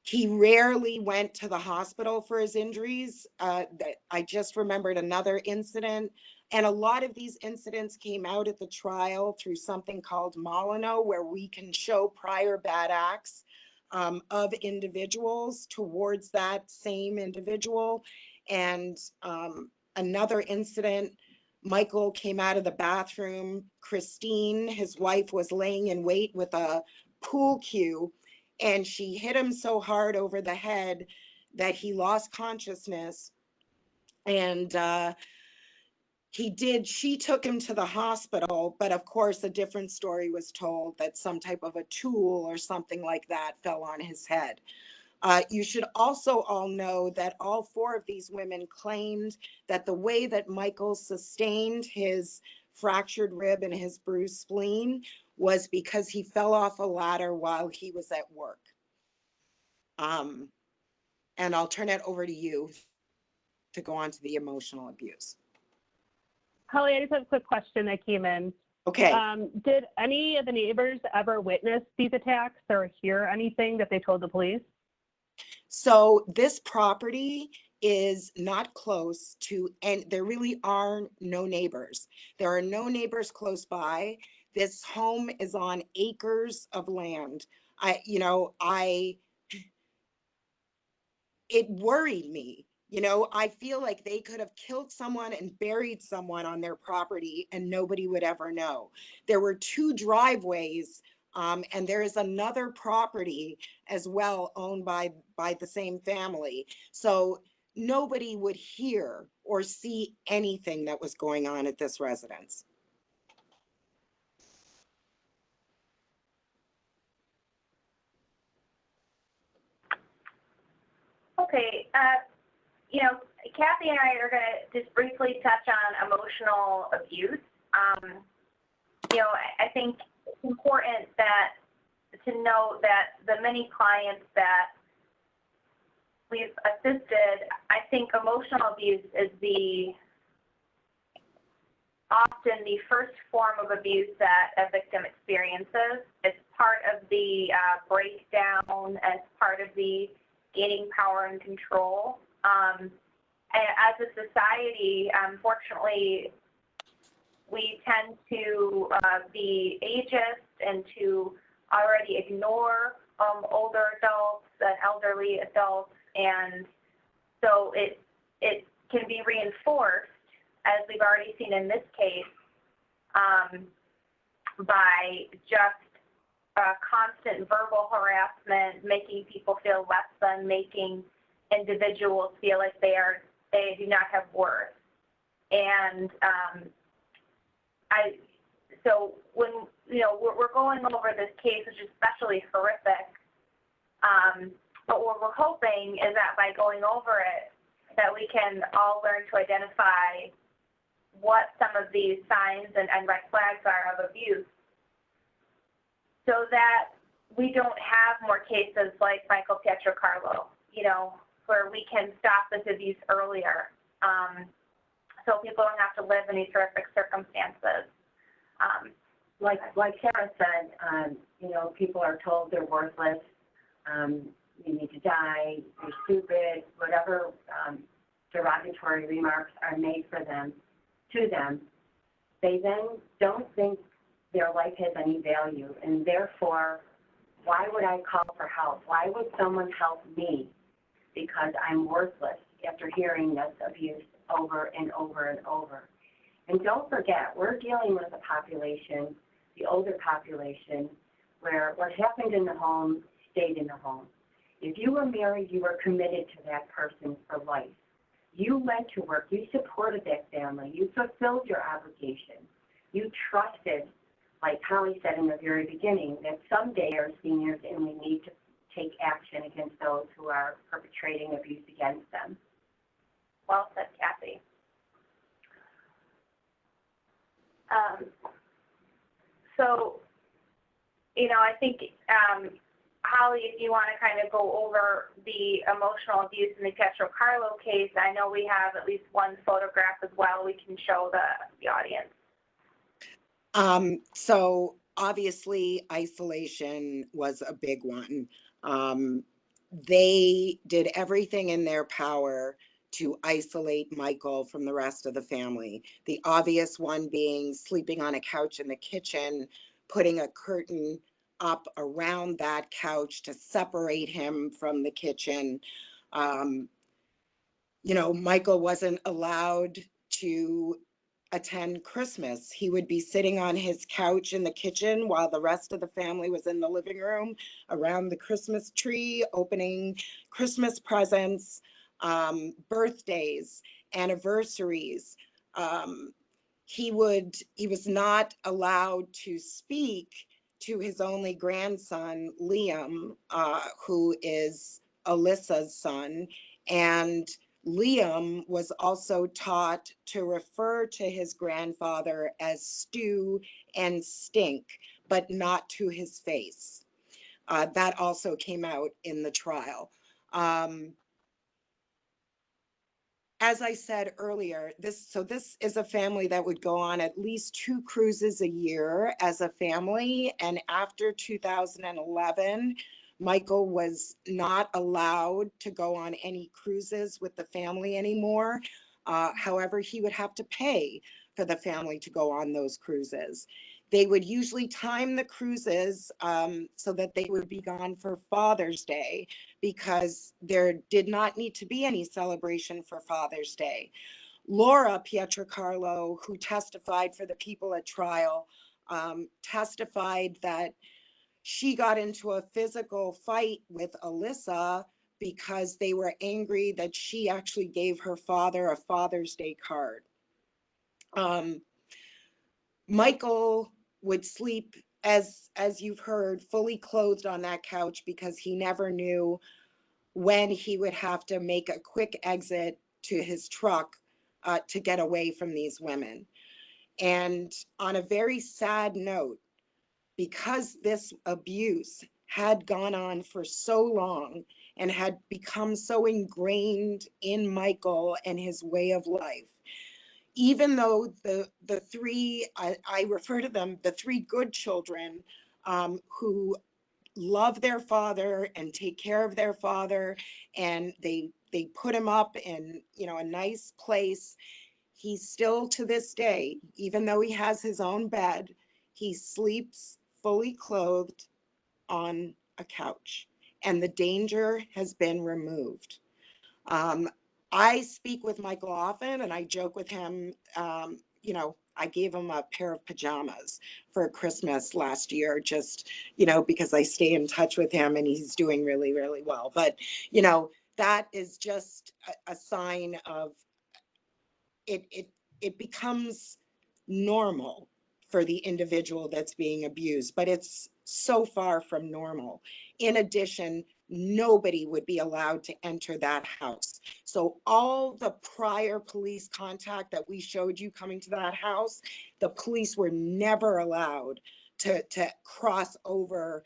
B: He rarely went to the hospital for his injuries. I just remembered another incident. And a lot of these incidents came out at the trial through something called Molyneux, where we can show prior bad acts of individuals towards that same individual. And another incident, Michael came out of the bathroom. Christine, his wife, was laying in wait with a pool cue, and she hit him so hard over the head that he lost consciousness. And she took him to the hospital, but of course a different story was told, that some type of a tool or something like that fell on his head. You should also all know that all four of these women claimed that the way that Michael sustained his fractured rib and his bruised spleen was because he fell off a ladder while he was at work. And I'll turn it over to you to go on to the emotional abuse.
G: Holly, I just have a quick question that came in.
B: Okay.
G: Did any of the neighbors ever witness these attacks or hear anything that they told the police?
B: So this property is not close to, and there really are no neighbors. There are no neighbors close by. This home is on acres of land. It worried me. I feel like they could have killed someone and buried someone on their property and nobody would ever know. There were two driveways, and there is another property as well owned by the same family. So nobody would hear or see anything that was going on at this residence.
F: Okay, Kathy and I are going to just briefly touch on emotional abuse. I think it's important to know that the many clients that we've assisted, I think emotional abuse is often the first form of abuse that a victim experiences. It's part of the breakdown, as part of the gaining power and control. As a society, unfortunately, we tend to be ageist and to already ignore older adults and elderly adults, and so it can be reinforced, as we've already seen in this case, by just constant verbal harassment, making people feel less than, making individuals feel like they do not have worth. And So when, we're going over this case, which is especially horrific, but what we're hoping is that by going over it, that we can all learn to identify what some of these signs and red flags are of abuse, so that we don't have more cases like Michael Pietrocarlo, where we can stop this abuse earlier, so people don't have to live in these horrific circumstances.
A: Like Sarah said, people are told they're worthless, you need to die, you're stupid, whatever derogatory remarks are made to them, they then don't think their life has any value, and therefore, why would I call for help? Why would someone help me? Because I'm worthless after hearing this abuse over and over and over. And don't forget, we're dealing with a population, the older population, where what happened in the home stayed in the home. If you were married, you were committed to that person for life. You went to work, you supported that family, you fulfilled your obligation. You trusted, like Holly said in the very beginning, that someday our seniors and we need to take action against those who are perpetrating abuse against them.
F: Well said, Kathy. So, I think, Holly, if you want to kind of go over the emotional abuse in the Pietrocarlo case, I know we have at least one photograph as well we can show the audience.
B: So obviously isolation was a big one. They did everything in their power to isolate Michael from the rest of the family. The obvious one being sleeping on a couch in the kitchen, putting a curtain up around that couch to separate him from the kitchen. Michael wasn't allowed to attend Christmas. He would be sitting on his couch in the kitchen while the rest of the family was in the living room around the Christmas tree, opening Christmas presents, birthdays, anniversaries. He was not allowed to speak to his only grandson, Liam, who is Alyssa's son, and Liam was also taught to refer to his grandfather as Stew and Stink, but not to his face. That also came out in the trial. As I said earlier, this is a family that would go on at least 2 cruises a year as a family. And after 2011, Michael was not allowed to go on any cruises with the family anymore. However, he would have to pay for the family to go on those cruises. They would usually time the cruises so that they would be gone for Father's Day, because there did not need to be any celebration for Father's Day. Laura Pietrocarlo, who testified for the people at trial, testified that she got into a physical fight with Alyssa because they were angry that she actually gave her father a Father's Day card. Michael would sleep, as you've heard, fully clothed on that couch because he never knew when he would have to make a quick exit to his truck to get away from these women. And on a very sad note, because this abuse had gone on for so long and had become so ingrained in Michael and his way of life, even though the three, I refer to them, the 3 good children who love their father and take care of their father, and they put him up in a nice place, he still to this day, even though he has his own bed, he sleeps fully clothed on a couch, and the danger has been removed. I speak with Michael often, and I joke with him. I gave him a pair of pajamas for Christmas last year, just, because I stay in touch with him and he's doing really, really well. But, that is just a sign of it becomes normal for the individual that's being abused, but it's so far from normal. In addition, nobody would be allowed to enter that house. So all the prior police contact that we showed you coming to that house, the police were never allowed to cross over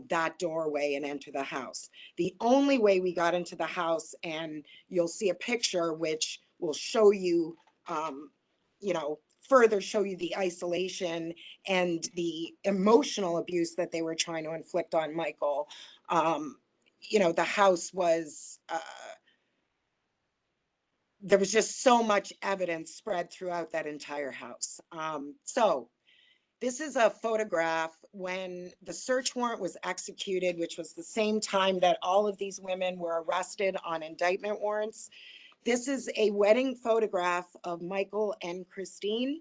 B: that doorway and enter the house. The only way we got into the house, and you'll see a picture which will show you, further show you the isolation and the emotional abuse that they were trying to inflict on Michael. The house was, there was just so much evidence spread throughout that entire house. So this is a photograph when the search warrant was executed, which was the same time that all of these women were arrested on indictment warrants. This is a wedding photograph of Michael and Christine.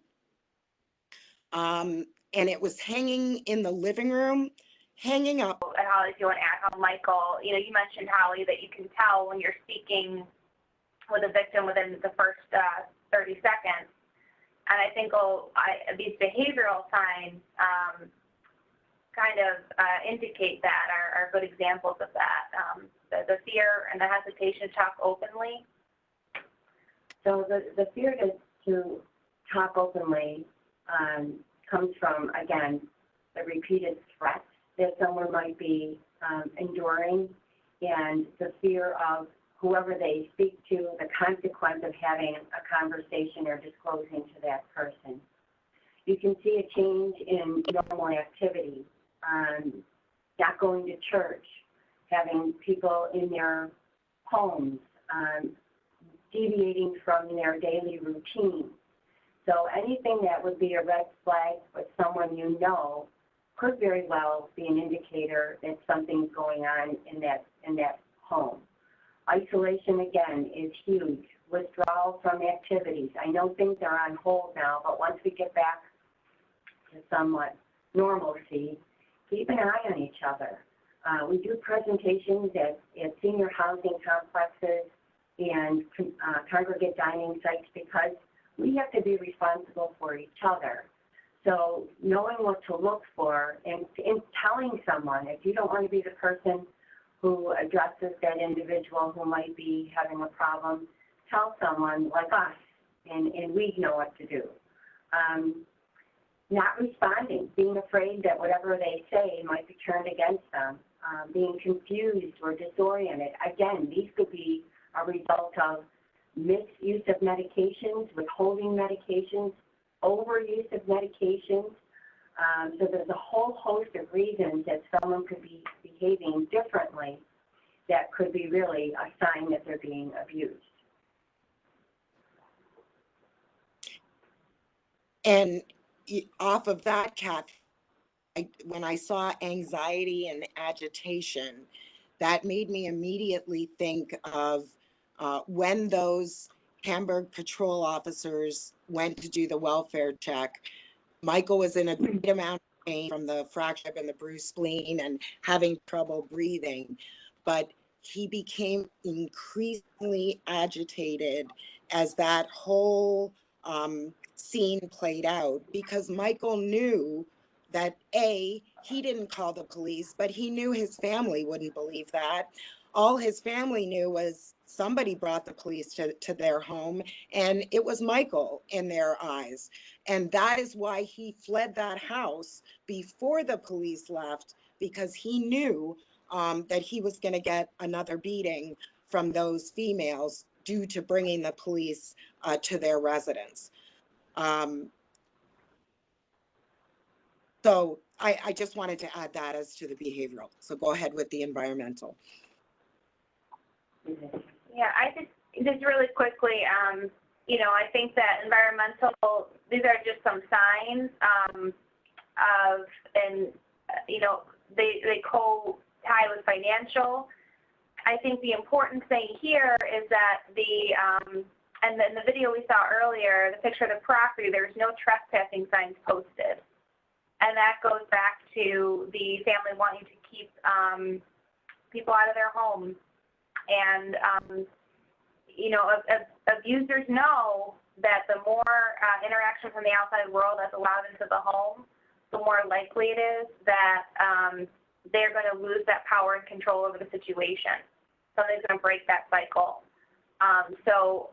B: And it was hanging in the living room, hanging up.
F: And Holly, if you want to add how Michael, you mentioned, Holly, that you can tell when you're speaking with a victim within the first 30 seconds. And I think these behavioral signs kind of indicate that, are good examples of that. The fear and the hesitation to talk openly.
A: So the fear to talk openly comes from, again, the repeated threats that someone might be enduring, and the fear of whoever they speak to, the consequence of having a conversation or disclosing to that person. You can see a change in normal activity, not going to church, having people in their homes, deviating from their daily routine. So anything that would be a red flag with someone you know could very well be an indicator that something's going on in that home. Isolation, again, is huge. Withdrawal from activities. I know things are on hold now, but once we get back to somewhat normalcy, keep an eye on each other. We do presentations at senior housing complexes and congregate dining sites because we have to be responsible for each other. So knowing what to look for and telling someone, if you don't want to be the person who addresses that individual who might be having a problem, tell someone like us, and we know what to do. Not responding, being afraid that whatever they say might be turned against them, being confused or disoriented. Again, these could be a result of misuse of medications, withholding medications, overuse of medications. So there's a whole host of reasons that someone could be behaving differently that could be really a sign that they're being abused.
B: And off of that, Kat, when I saw anxiety and agitation, that made me immediately think of when those Hamburg patrol officers went to do the welfare check. Michael was in a great amount of pain from the fracture and the bruised spleen and having trouble breathing, but he became increasingly agitated as that whole scene played out, because Michael knew that he didn't call the police, but he knew his family wouldn't believe that. All his family knew was somebody brought the police to their home, and it was Michael in their eyes. And that is why he fled that house before the police left, because he knew that he was going to get another beating from those females due to bringing the police to their residence. So I just wanted to add that as to the behavioral. So go ahead with the environmental.
F: Yeah, I just really quickly, I think that environmental, these are just some signs they co-tie with financial. I think the important thing here is that and then the video we saw earlier, the picture of the property, there's no trespassing signs posted. And that goes back to the family wanting to keep people out of their homes. And, abusers know that the more interaction from the outside world that's allowed into the home, the more likely it is that they're going to lose that power and control over the situation. Something's going to break that cycle. So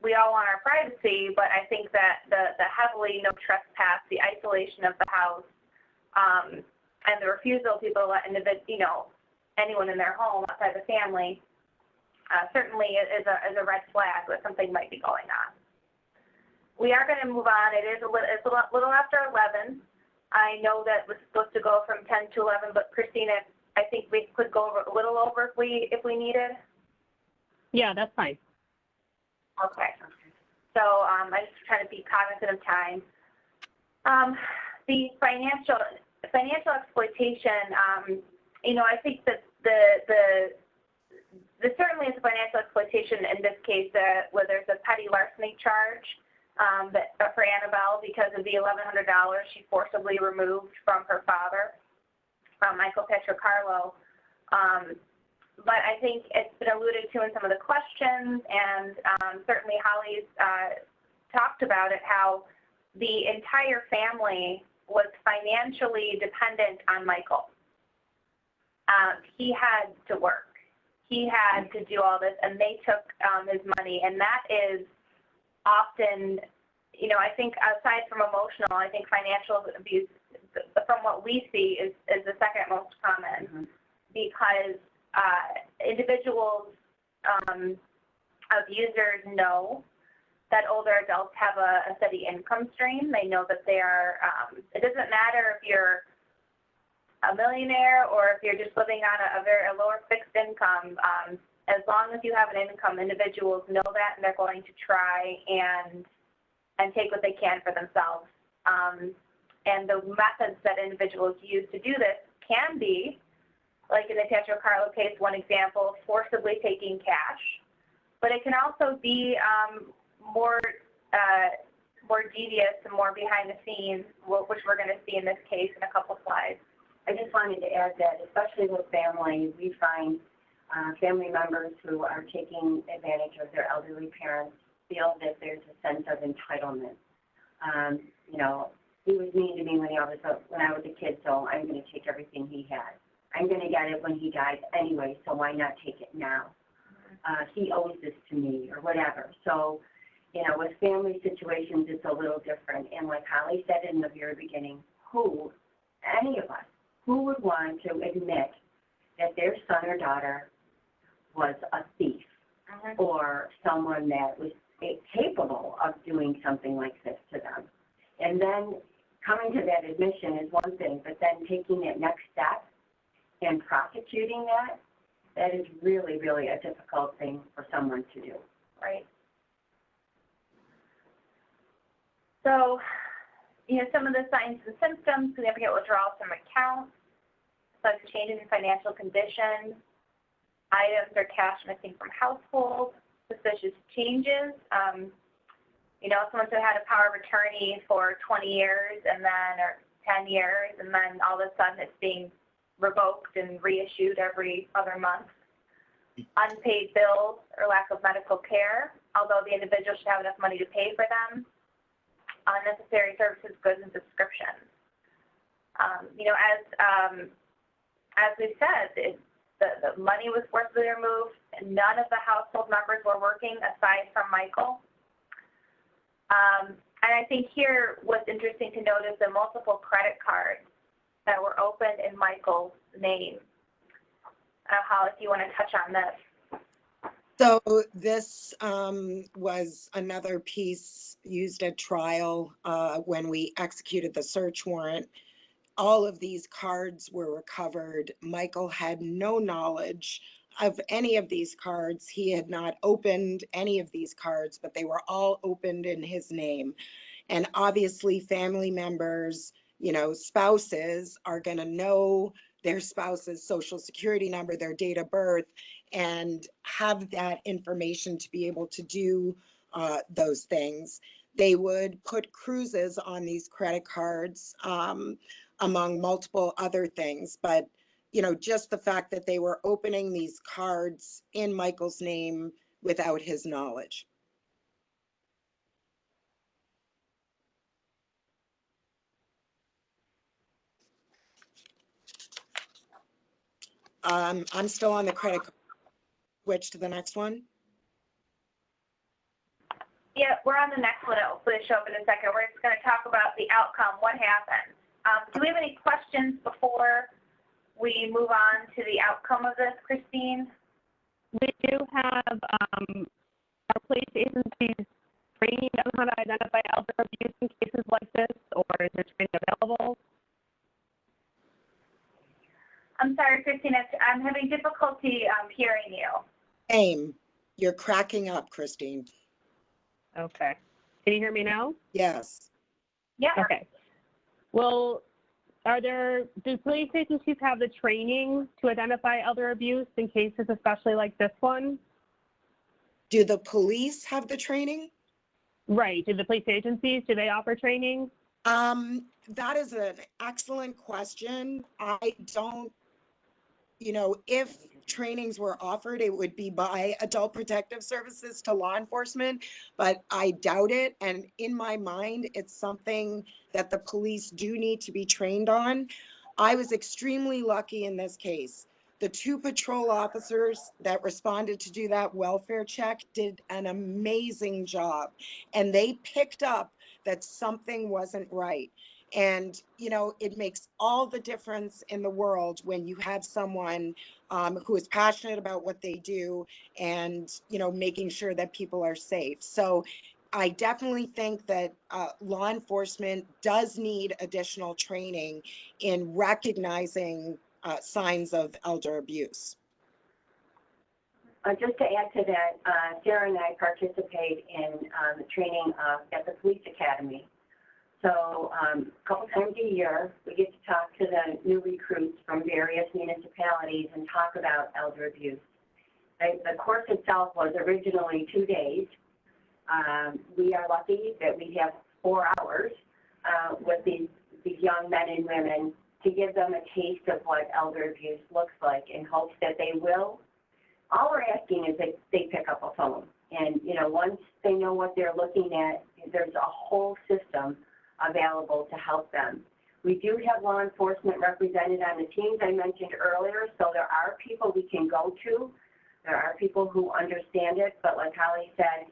F: we all want our privacy, but I think that the heavily no trespass, the isolation of the house, and the refusal of people to let anyone in their home outside the family certainly is a red flag that something might be going on. We are going to move on. It's a little after 11. I know that was supposed to go from 10 to 11, but Christina, I think we could go over a little over if we needed.
G: Yeah, that's fine.
F: Okay. So I just trying to be cognizant of time. The financial exploitation. I think that there certainly is a financial exploitation in this case where there's a petty larceny charge for Annabelle because of the $1,100 she forcibly removed from her father, from Michael Pietrocarlo. But I think it's been alluded to in some of the questions, and certainly Holly's talked about it, how the entire family was financially dependent on Michael. He had to work. He had to do all this, and they took his money, and that is often, I think aside from emotional, I think financial abuse, from what we see, is the second most common, because individuals, abusers know that older adults have a steady income stream. They know that they are, it doesn't matter if you're a millionaire or if you're just living on a lower fixed income. As long as you have an income, individuals know that, and they're going to try and take what they can for themselves. And the methods that individuals use to do this can be, like in the Pietrocarlo case, one example, forcibly taking cash. But it can also be more devious and more behind the scenes, which we're going to see in this case in a couple slides.
A: I just wanted to add that, especially with family, we find family members who are taking advantage of their elderly parents feel that there's a sense of entitlement. He was mean to me when I was a kid, so I'm going to take everything he had. I'm going to get it when he dies anyway, so why not take it now? He owes this to me, or whatever. So, with family situations, it's a little different. And like Holly said in the very beginning, any of us, who would want to admit that their son or daughter was a thief or someone that was capable of doing something like this to them? And then coming to that admission is one thing, but then taking that next step and prosecuting that is really, really a difficult thing for someone to do.
F: Right. So, some of the signs and symptoms: significant withdrawals from accounts, such changes in financial condition, items or cash missing from household, suspicious changes. Someone who had a power of attorney for 20 years or 10 years, and then all of a sudden it's being revoked and reissued every other month. Unpaid bills or lack of medical care, although the individual should have enough money to pay for them. Unnecessary services, goods, and subscriptions. As we said, the money was forcibly removed, and none of the household members were working aside from Michael. And I think here what's interesting to note is the multiple credit cards that were opened in Michael's name. Holly, if you want to touch on this.
B: So this was another piece used at trial when we executed the search warrant. All of these cards were recovered. Michael had no knowledge of any of these cards. He had not opened any of these cards, but they were all opened in his name. And obviously family members, spouses are going to know their spouse's social security number, their date of birth, and have that information to be able to do those things. They would put cruises on these credit cards, among multiple other things. But, just the fact that they were opening these cards in Michael's name without his knowledge. I'm still on the credit card. Switch to the next one.
F: Yeah, we're on the next one. It'll show up in a second. We're just going to talk about the outcome, what happened. Do we have any questions before we move on to the outcome of this, Christine?
G: We do have our police agencies training on how to identify elder abuse in cases like this, or is there training available?
F: I'm sorry, Christine, I'm having difficulty hearing you.
B: Same. You're cracking up, Christine.
G: Okay. Can you hear me now?
B: Yes.
F: Yeah.
G: Okay. Well, do police agencies have the training to identify elder abuse in cases especially like this one?
B: Do the police have the training?
G: Right. Do the police agencies, do they offer training?
B: That is an excellent question. I don't, if trainings were offered, it would be by Adult Protective Services to law enforcement, but I doubt it. And in my mind, it's something that the police do need to be trained on. I was extremely lucky in this case. The 2 patrol officers that responded to do that welfare check did an amazing job, and they picked up that something wasn't right. And, it makes all the difference in the world when you have someone who is passionate about what they do and, making sure that people are safe. So I definitely think that law enforcement does need additional training in recognizing signs of elder abuse.
A: Just to add to that, Sarah and I participate in the training at the police academy. So a couple times a year, we get to talk to the new recruits from various municipalities and talk about elder abuse. The course itself was originally 2 days. We are lucky that we have 4 hours with these young men and women to give them a taste of what elder abuse looks like in hopes that they will. All we're asking is that they pick up a phone. And, once they know what they're looking at, there's a whole system available to help them. We do have law enforcement represented on the teams I mentioned earlier, so there are people we can go to. There are people who understand it, but like Holly said,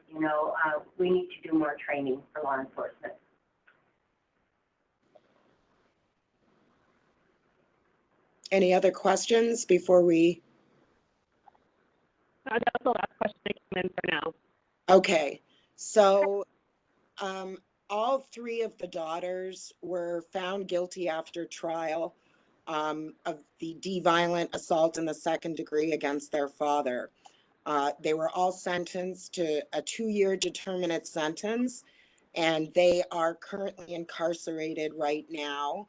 A: we need to do more training for law enforcement.
B: Any other questions before we?
G: That was the last question that came in for now.
B: Okay, so all 3 of the daughters were found guilty after trial of the violent assault in the 2nd degree against their father. They were all sentenced to a 2-year determinate sentence, and they are currently incarcerated right now.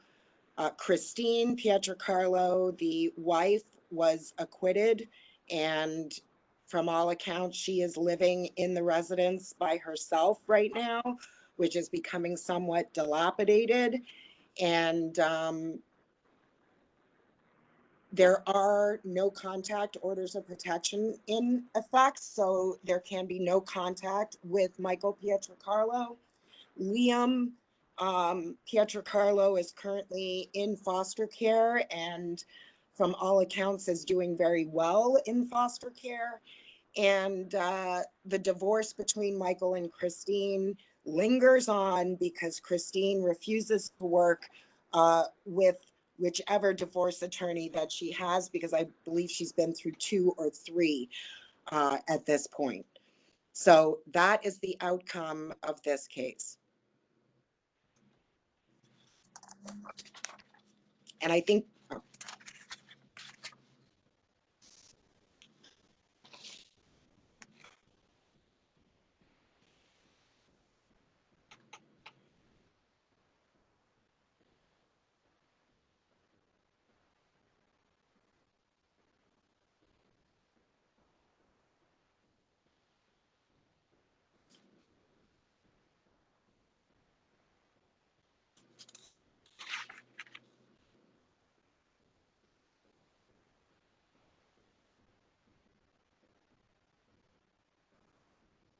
B: Christine Pietrocarlo, the wife, was acquitted, and from all accounts, she is living in the residence by herself right now, which is becoming somewhat dilapidated. And there are no contact orders of protection in effect, so there can be no contact with Michael Pietrocarlo. Liam Pietrocarlo is currently in foster care and from all accounts is doing very well in foster care. And the divorce between Michael and Christine lingers on because Christine refuses to work with whichever divorce attorney that she has, because I believe she's been through 2 or 3 at this point. So that is the outcome of this case. And I think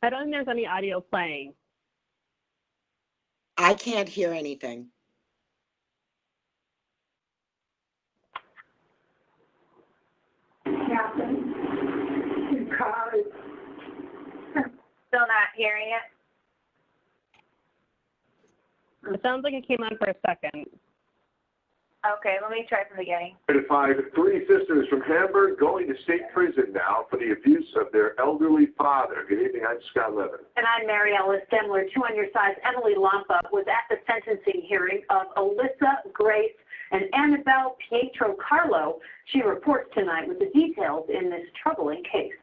G: I don't think there's any audio playing.
B: I can't hear anything.
F: hearing it?
G: It sounds like it came on for a second.
F: Okay, let me try from the beginning.
H: Identified 3 sisters from Hamburg going to state prison now for the abuse of their elderly father. Good evening, I'm Scott Levin.
D: And I'm Mary Ellis Demler. 2 on your side, Emily Lampa was at the sentencing hearing of Alyssa Grace and Annabelle Pietro Carlo. She reports tonight with the details in this troubling case.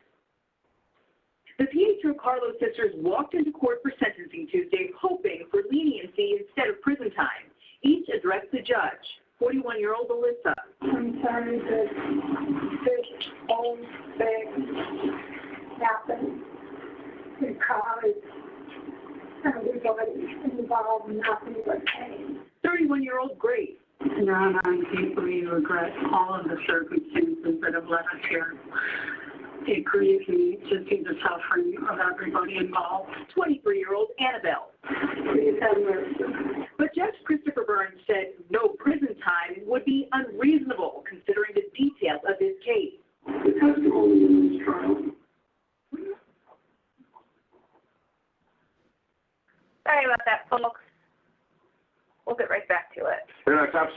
I: The Pietro Carlo sisters walked into court for sentencing Tuesday hoping for leniency instead of prison time. Each addressed the judge, 41-year-old Alyssa.
J: I'm sorry that this whole thing happened because everybody involved nothing but pain.
I: 31-year-old Grace.
J: Your Honor, I deeply regret all of the circumstances that have led us here. It grieves me to see the suffering of everybody involved.
I: 23-year-old Annabelle.
J: Please have mercy.
I: But Judge Christopher Burns said no prison time would be unreasonable considering the details of this case.
C: The testimony in this trial.
F: Sorry about that, folks. We'll get right back to it.
H: And our top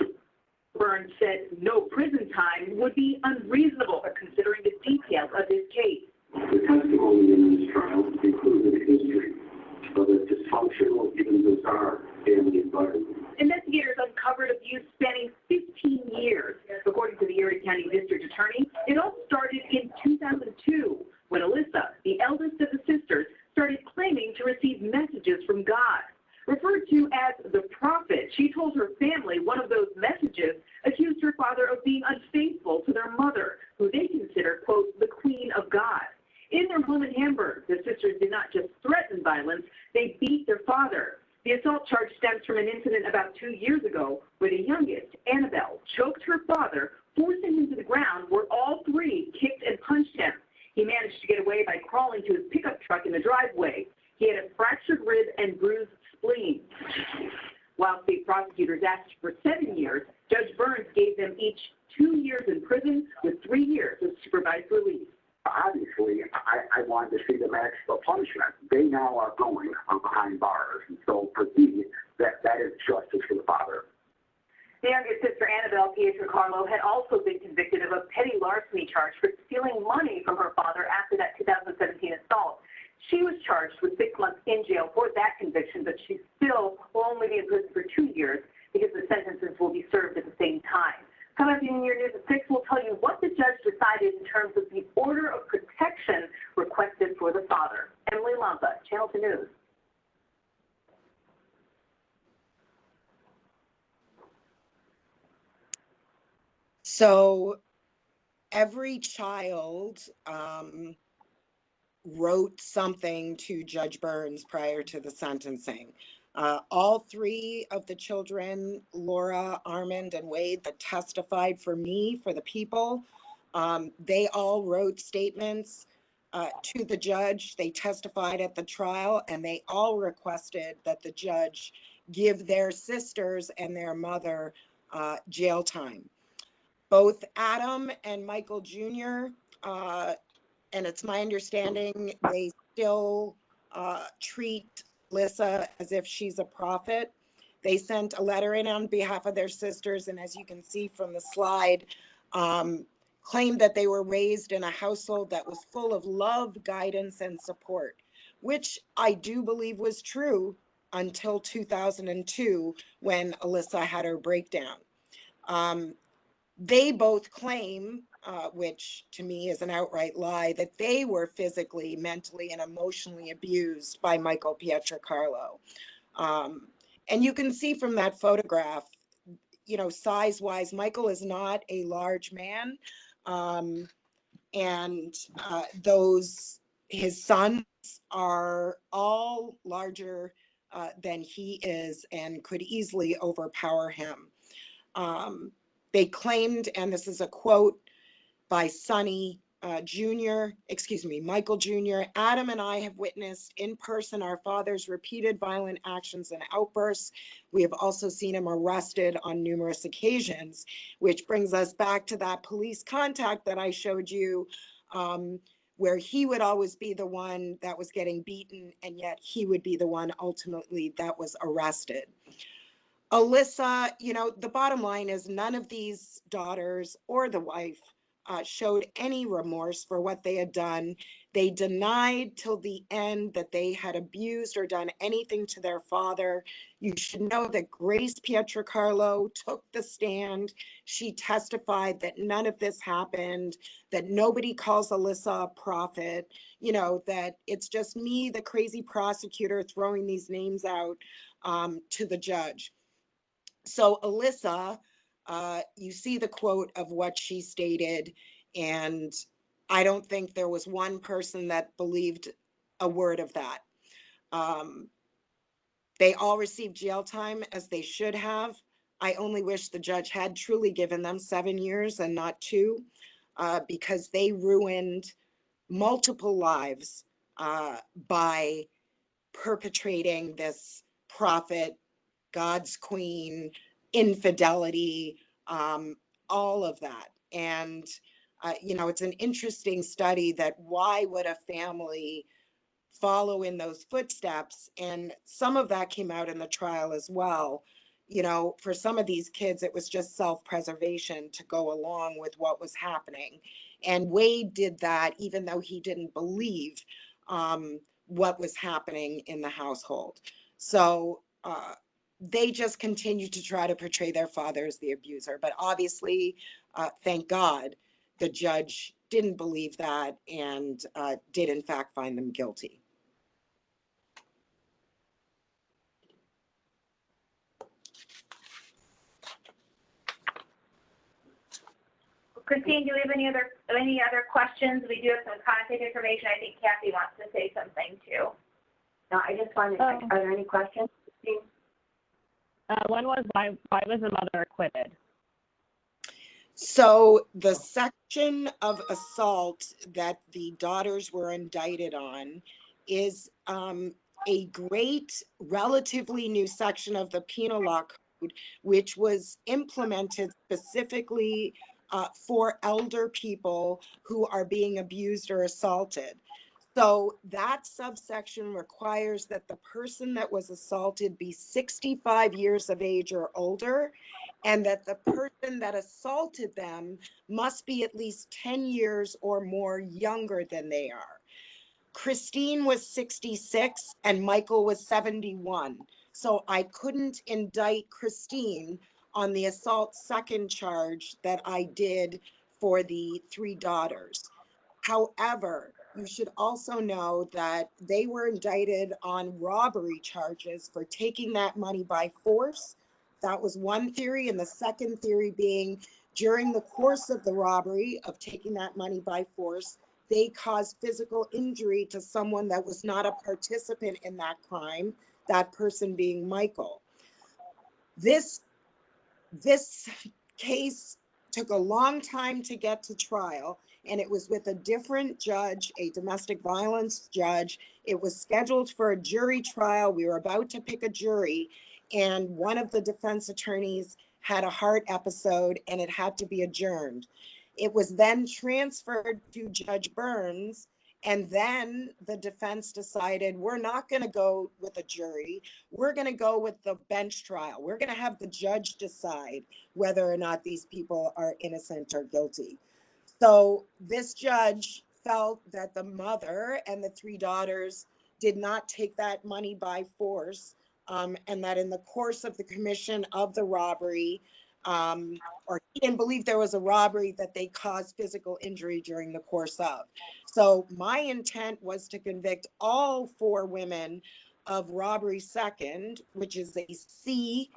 I: Burns said no prison time would be unreasonable considering the details of this case.
C: The testimony in this trial included history of a dysfunctional, even bizarre family environment.
I: Investigators uncovered abuse spanning 15 years. According to the Erie County District Attorney, it all started in 2002 when Alyssa, the eldest of the sisters, started claiming to receive messages from God. Referred to as the prophet, she told her family one of those messages accused her father of being unfaithful to their mother, who they consider, quote, the queen of God. In their home in Hamburg, the sisters did not just threaten violence, they beat their father. The assault charge stems from an incident about 2 years ago where the youngest, Annabelle, choked her father, forcing him to the ground where all 3 kicked and punched him. He managed to get away by crawling to his pickup truck in the driveway. He had a fractured rib and bruised spleen. While state prosecutors asked for 7 years, Judge Burns gave them each 2 years in prison with 3 years of supervised release.
C: Obviously, I wanted to see them ask for punishment. They now are going behind bars, and so for me, that is justice for the father.
D: The youngest sister, Annabelle Pietro Carlo, had also been convicted of a petty larceny charge for stealing money from her father after that 2017 assault. She was charged with 6 months in jail for that conviction, but she still will only be in prison for 2 years because the sentences will be served at the same time. Coming up in your news at 6, we'll tell you what the judge decided in terms of the order of protection requested for the father. Emily Lampa, Channel 2 News.
B: So every child wrote something to Judge Burns prior to the sentencing. All 3 of the children, Laura, Armand, and Wade, that testified for me, for the people, they all wrote statements to the judge. They testified at the trial, and they all requested that the judge give their sisters and their mother jail time. Both Adam and Michael Jr., and it's my understanding they still treat Alyssa as if she's a prophet. They sent a letter in on behalf of their sisters, and as you can see from the slide, claimed that they were raised in a household that was full of love, guidance, and support, which I do believe was true until 2002 when Alyssa had her breakdown. They both claim, which to me is an outright lie, that they were physically, mentally, and emotionally abused by Michael Pietro Carlo. And you can see from that photograph, you know, size-wise, Michael is not a large man. His sons are all larger than he is and could easily overpower him. They claimed, and this is a quote by Michael Jr., Adam and I have witnessed in person our father's repeated violent actions and outbursts. We have also seen him arrested on numerous occasions, which brings us back to that police contact that I showed you where he would always be the one that was getting beaten, and yet he would be the one ultimately that was arrested. Alyssa, you know, the bottom line is none of these daughters or the wife showed any remorse for what they had done. They denied till the end that they had abused or done anything to their father. You should know that Grace Pietrocarlo took the stand. She testified that none of this happened, that nobody calls Alyssa a prophet, you know, that it's just me, the crazy prosecutor, throwing these names out to the judge. So Alyssa, you see the quote of what she stated, and I don't think there was one person that believed a word of that. They all received jail time, as they should have. I only wish the judge had truly given them 7 years and not 2, because they ruined multiple lives by perpetrating this prophet, God's queen, infidelity, all of that. And, you know, it's an interesting study that why would a family follow in those footsteps? And some of that came out in the trial as well. You know, for some of these kids, it was just self-preservation to go along with what was happening. And Wade did that even though he didn't believe what was happening in the household. So they just continued to try to portray their father as the abuser. But obviously, thank God, the judge didn't believe that and did in fact find them guilty.
F: Christine, do we have any other questions? We do have some contact information. I think Kathy wants to say something too.
A: No, I just wanted to, are there any questions?
G: One was why was the mother acquitted?
B: So the section of assault that the daughters were indicted on is a great, relatively new section of the penal law code, which was implemented specifically for elder people who are being abused or assaulted. So that subsection requires that the person that was assaulted be 65 years of age or older, and that the person that assaulted them must be at least 10 years or more younger than they are. Christine was 66 and Michael was 71. So I couldn't indict Christine on the assault second charge that I did for the 3 daughters. However, you should also know that they were indicted on robbery charges for taking that money by force. That was one theory. And the second theory being during the course of the robbery of taking that money by force, they caused physical injury to someone that was not a participant in that crime, that person being Michael. This case took a long time to get to trial, and it was with a different judge, a domestic violence judge. It was scheduled for a jury trial. We were about to pick a jury, and one of the defense attorneys had a heart episode and it had to be adjourned. It was then transferred to Judge Burns, and then the defense decided, we're not going to go with a jury. We're going to go with the bench trial. We're going to have the judge decide whether or not these people are innocent or guilty. So this judge felt that the mother and the 3 daughters did not take that money by force, and that in the course of the commission of the robbery, or he didn't believe there was a robbery, that they caused physical injury during the course of. So my intent was to convict all 4 women of robbery second, which is a C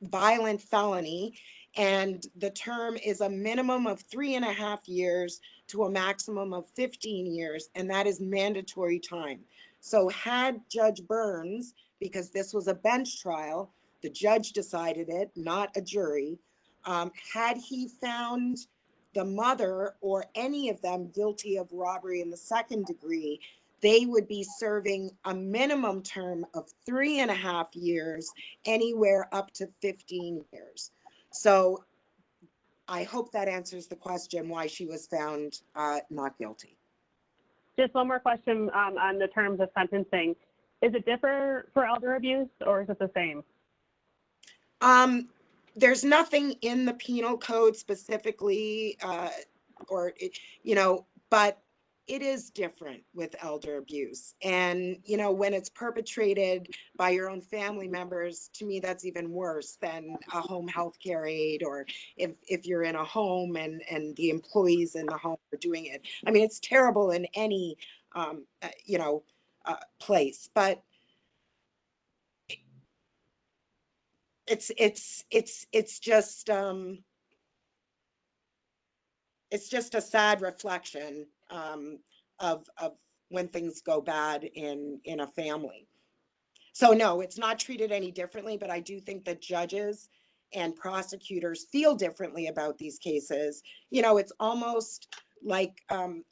B: violent felony. And the term is a minimum of 3.5 years to a maximum of 15 years. And that is mandatory time. So had Judge Burns, because this was a bench trial, the judge decided it, not a jury, had he found the mother or any of them guilty of robbery in the second degree, they would be serving a minimum term of 3.5 years, anywhere up to 15 years. So I hope that answers the question why she was found not guilty.
G: Just one more question on the terms of sentencing. Is it different for elder abuse or is it the same?
B: There's nothing in the penal code specifically, but it is different with elder abuse. And, when it's perpetrated by your own family members, to me, that's even worse than a home health care aide, or if you're in a home and the employees in the home are doing it. I mean, it's terrible in any, place, but it's just a sad reflection of when things go bad in a family. So no, it's not treated any differently, but I do think that judges and prosecutors feel differently about these cases. It's almost like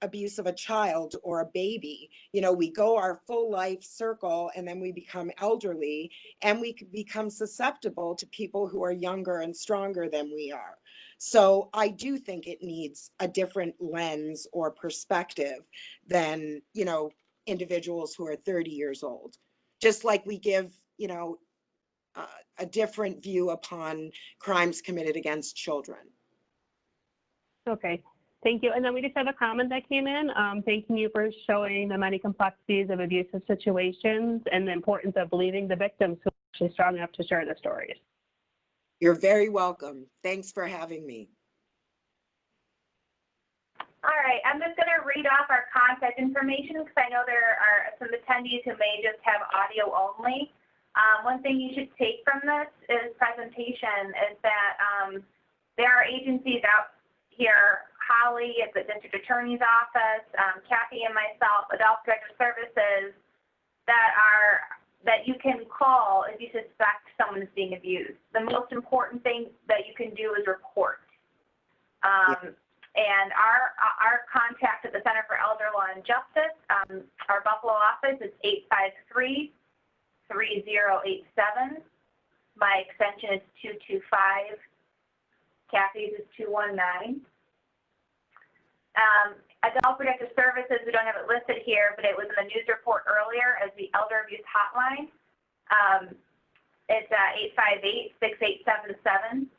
B: abuse of a child or a baby. We go our full life circle and then we become elderly and we become susceptible to people who are younger and stronger than we are. So I do think it needs a different lens or perspective than, individuals who are 30 years old. Just like we give, a different view upon crimes committed against children.
G: Okay, thank you. And then we just have a comment that came in. Thanking you for showing the many complexities of abusive situations and the importance of believing the victims who are actually strong enough to share their stories.
B: You're very welcome. Thanks for having me.
F: All right, I'm just going to read off our contact information because I know there are some attendees who may just have audio only. One thing you should take from this presentation is that there are agencies out here, Holly at the District Attorney's Office, Kathy and myself, Adult Protective Services, that you can call if you suspect someone is being abused. The most important thing that you can do is report. And our contact at the Center for Elder Law and Justice, our Buffalo office is 853-3087. My extension is 225. Kathy's is 219. Adult Protective Services, we don't have it listed here, but it was in the news report earlier as the Elder Abuse Hotline. It's 858-6877.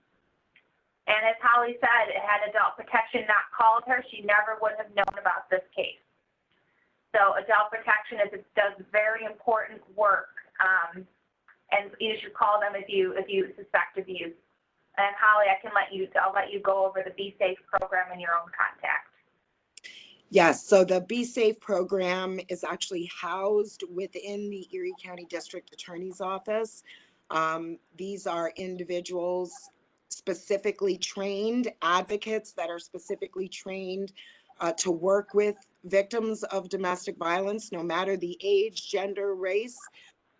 F: And as Holly said, had Adult Protection not called her, she never would have known about this case. So Adult Protection does very important work, and you should call them if you suspect abuse. And Holly, I'll let you go over the Be Safe program in your own contact.
B: Yes, so the Be Safe program is actually housed within the Erie County District Attorney's Office. These are individuals specifically trained, advocates that are specifically trained to work with victims of domestic violence, no matter the age, gender, race.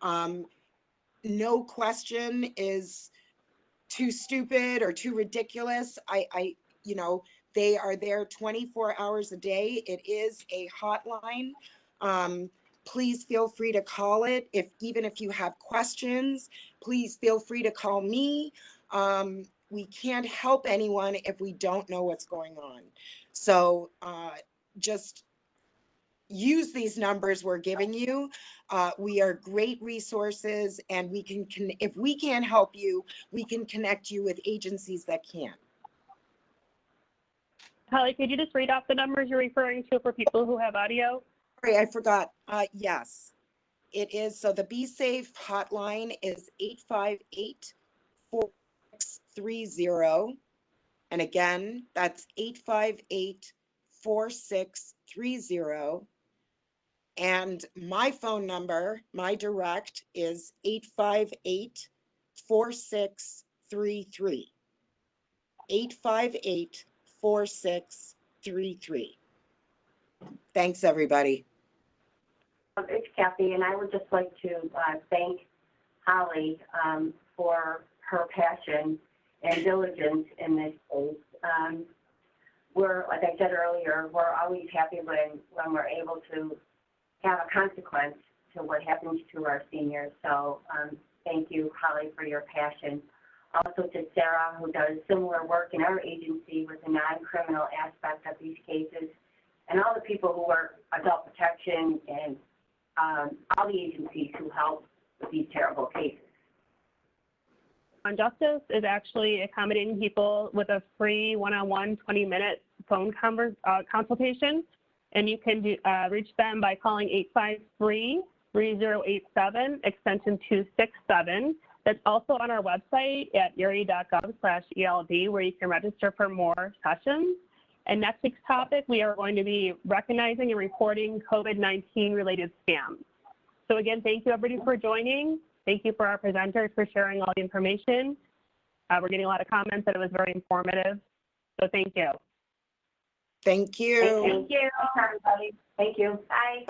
B: No question is too stupid or too ridiculous. They are there 24 hours a day. It is a hotline. Please feel free to call it. Even if you have questions, please feel free to call me. We can't help anyone if we don't know what's going on. So just use these numbers we're giving you. We are great resources, and if we can't help you, we can connect you with agencies that can.
G: Holly, could you just read off the numbers you're referring to for people who have audio?
B: Sorry, I forgot. Yes, it is. So the Be Safe hotline is 858-4630. And again, that's 858-4630. And my phone number, my direct, is 858-4633. 858-4633. Thanks, everybody.
A: It's Kathy, and I would just like to thank Holly for her passion and diligence in this case. Like I said earlier, we're always happy when we're able to have a consequence to what happens to our seniors. So thank you, Holly, for your passion. Also to Sarah, who does similar work in our agency with the non-criminal aspect of these cases. and all the people who work adult protection and all the agencies who help with these terrible cases.
G: On Justice is actually accommodating people with a free one-on-one 20-minute phone consultation, and you can reach them by calling 853-3087, extension 267. That's also on our website at erie.gov/ELD, where you can register for more sessions. And next week's topic, we are going to be recognizing and reporting COVID-19 related scams. So again, thank you everybody for joining. Thank you for our presenters for sharing all the information. We're getting a lot of comments that it was very informative. So thank you.
B: Thank you.
A: Thank you, everybody. Thank you.
F: Bye.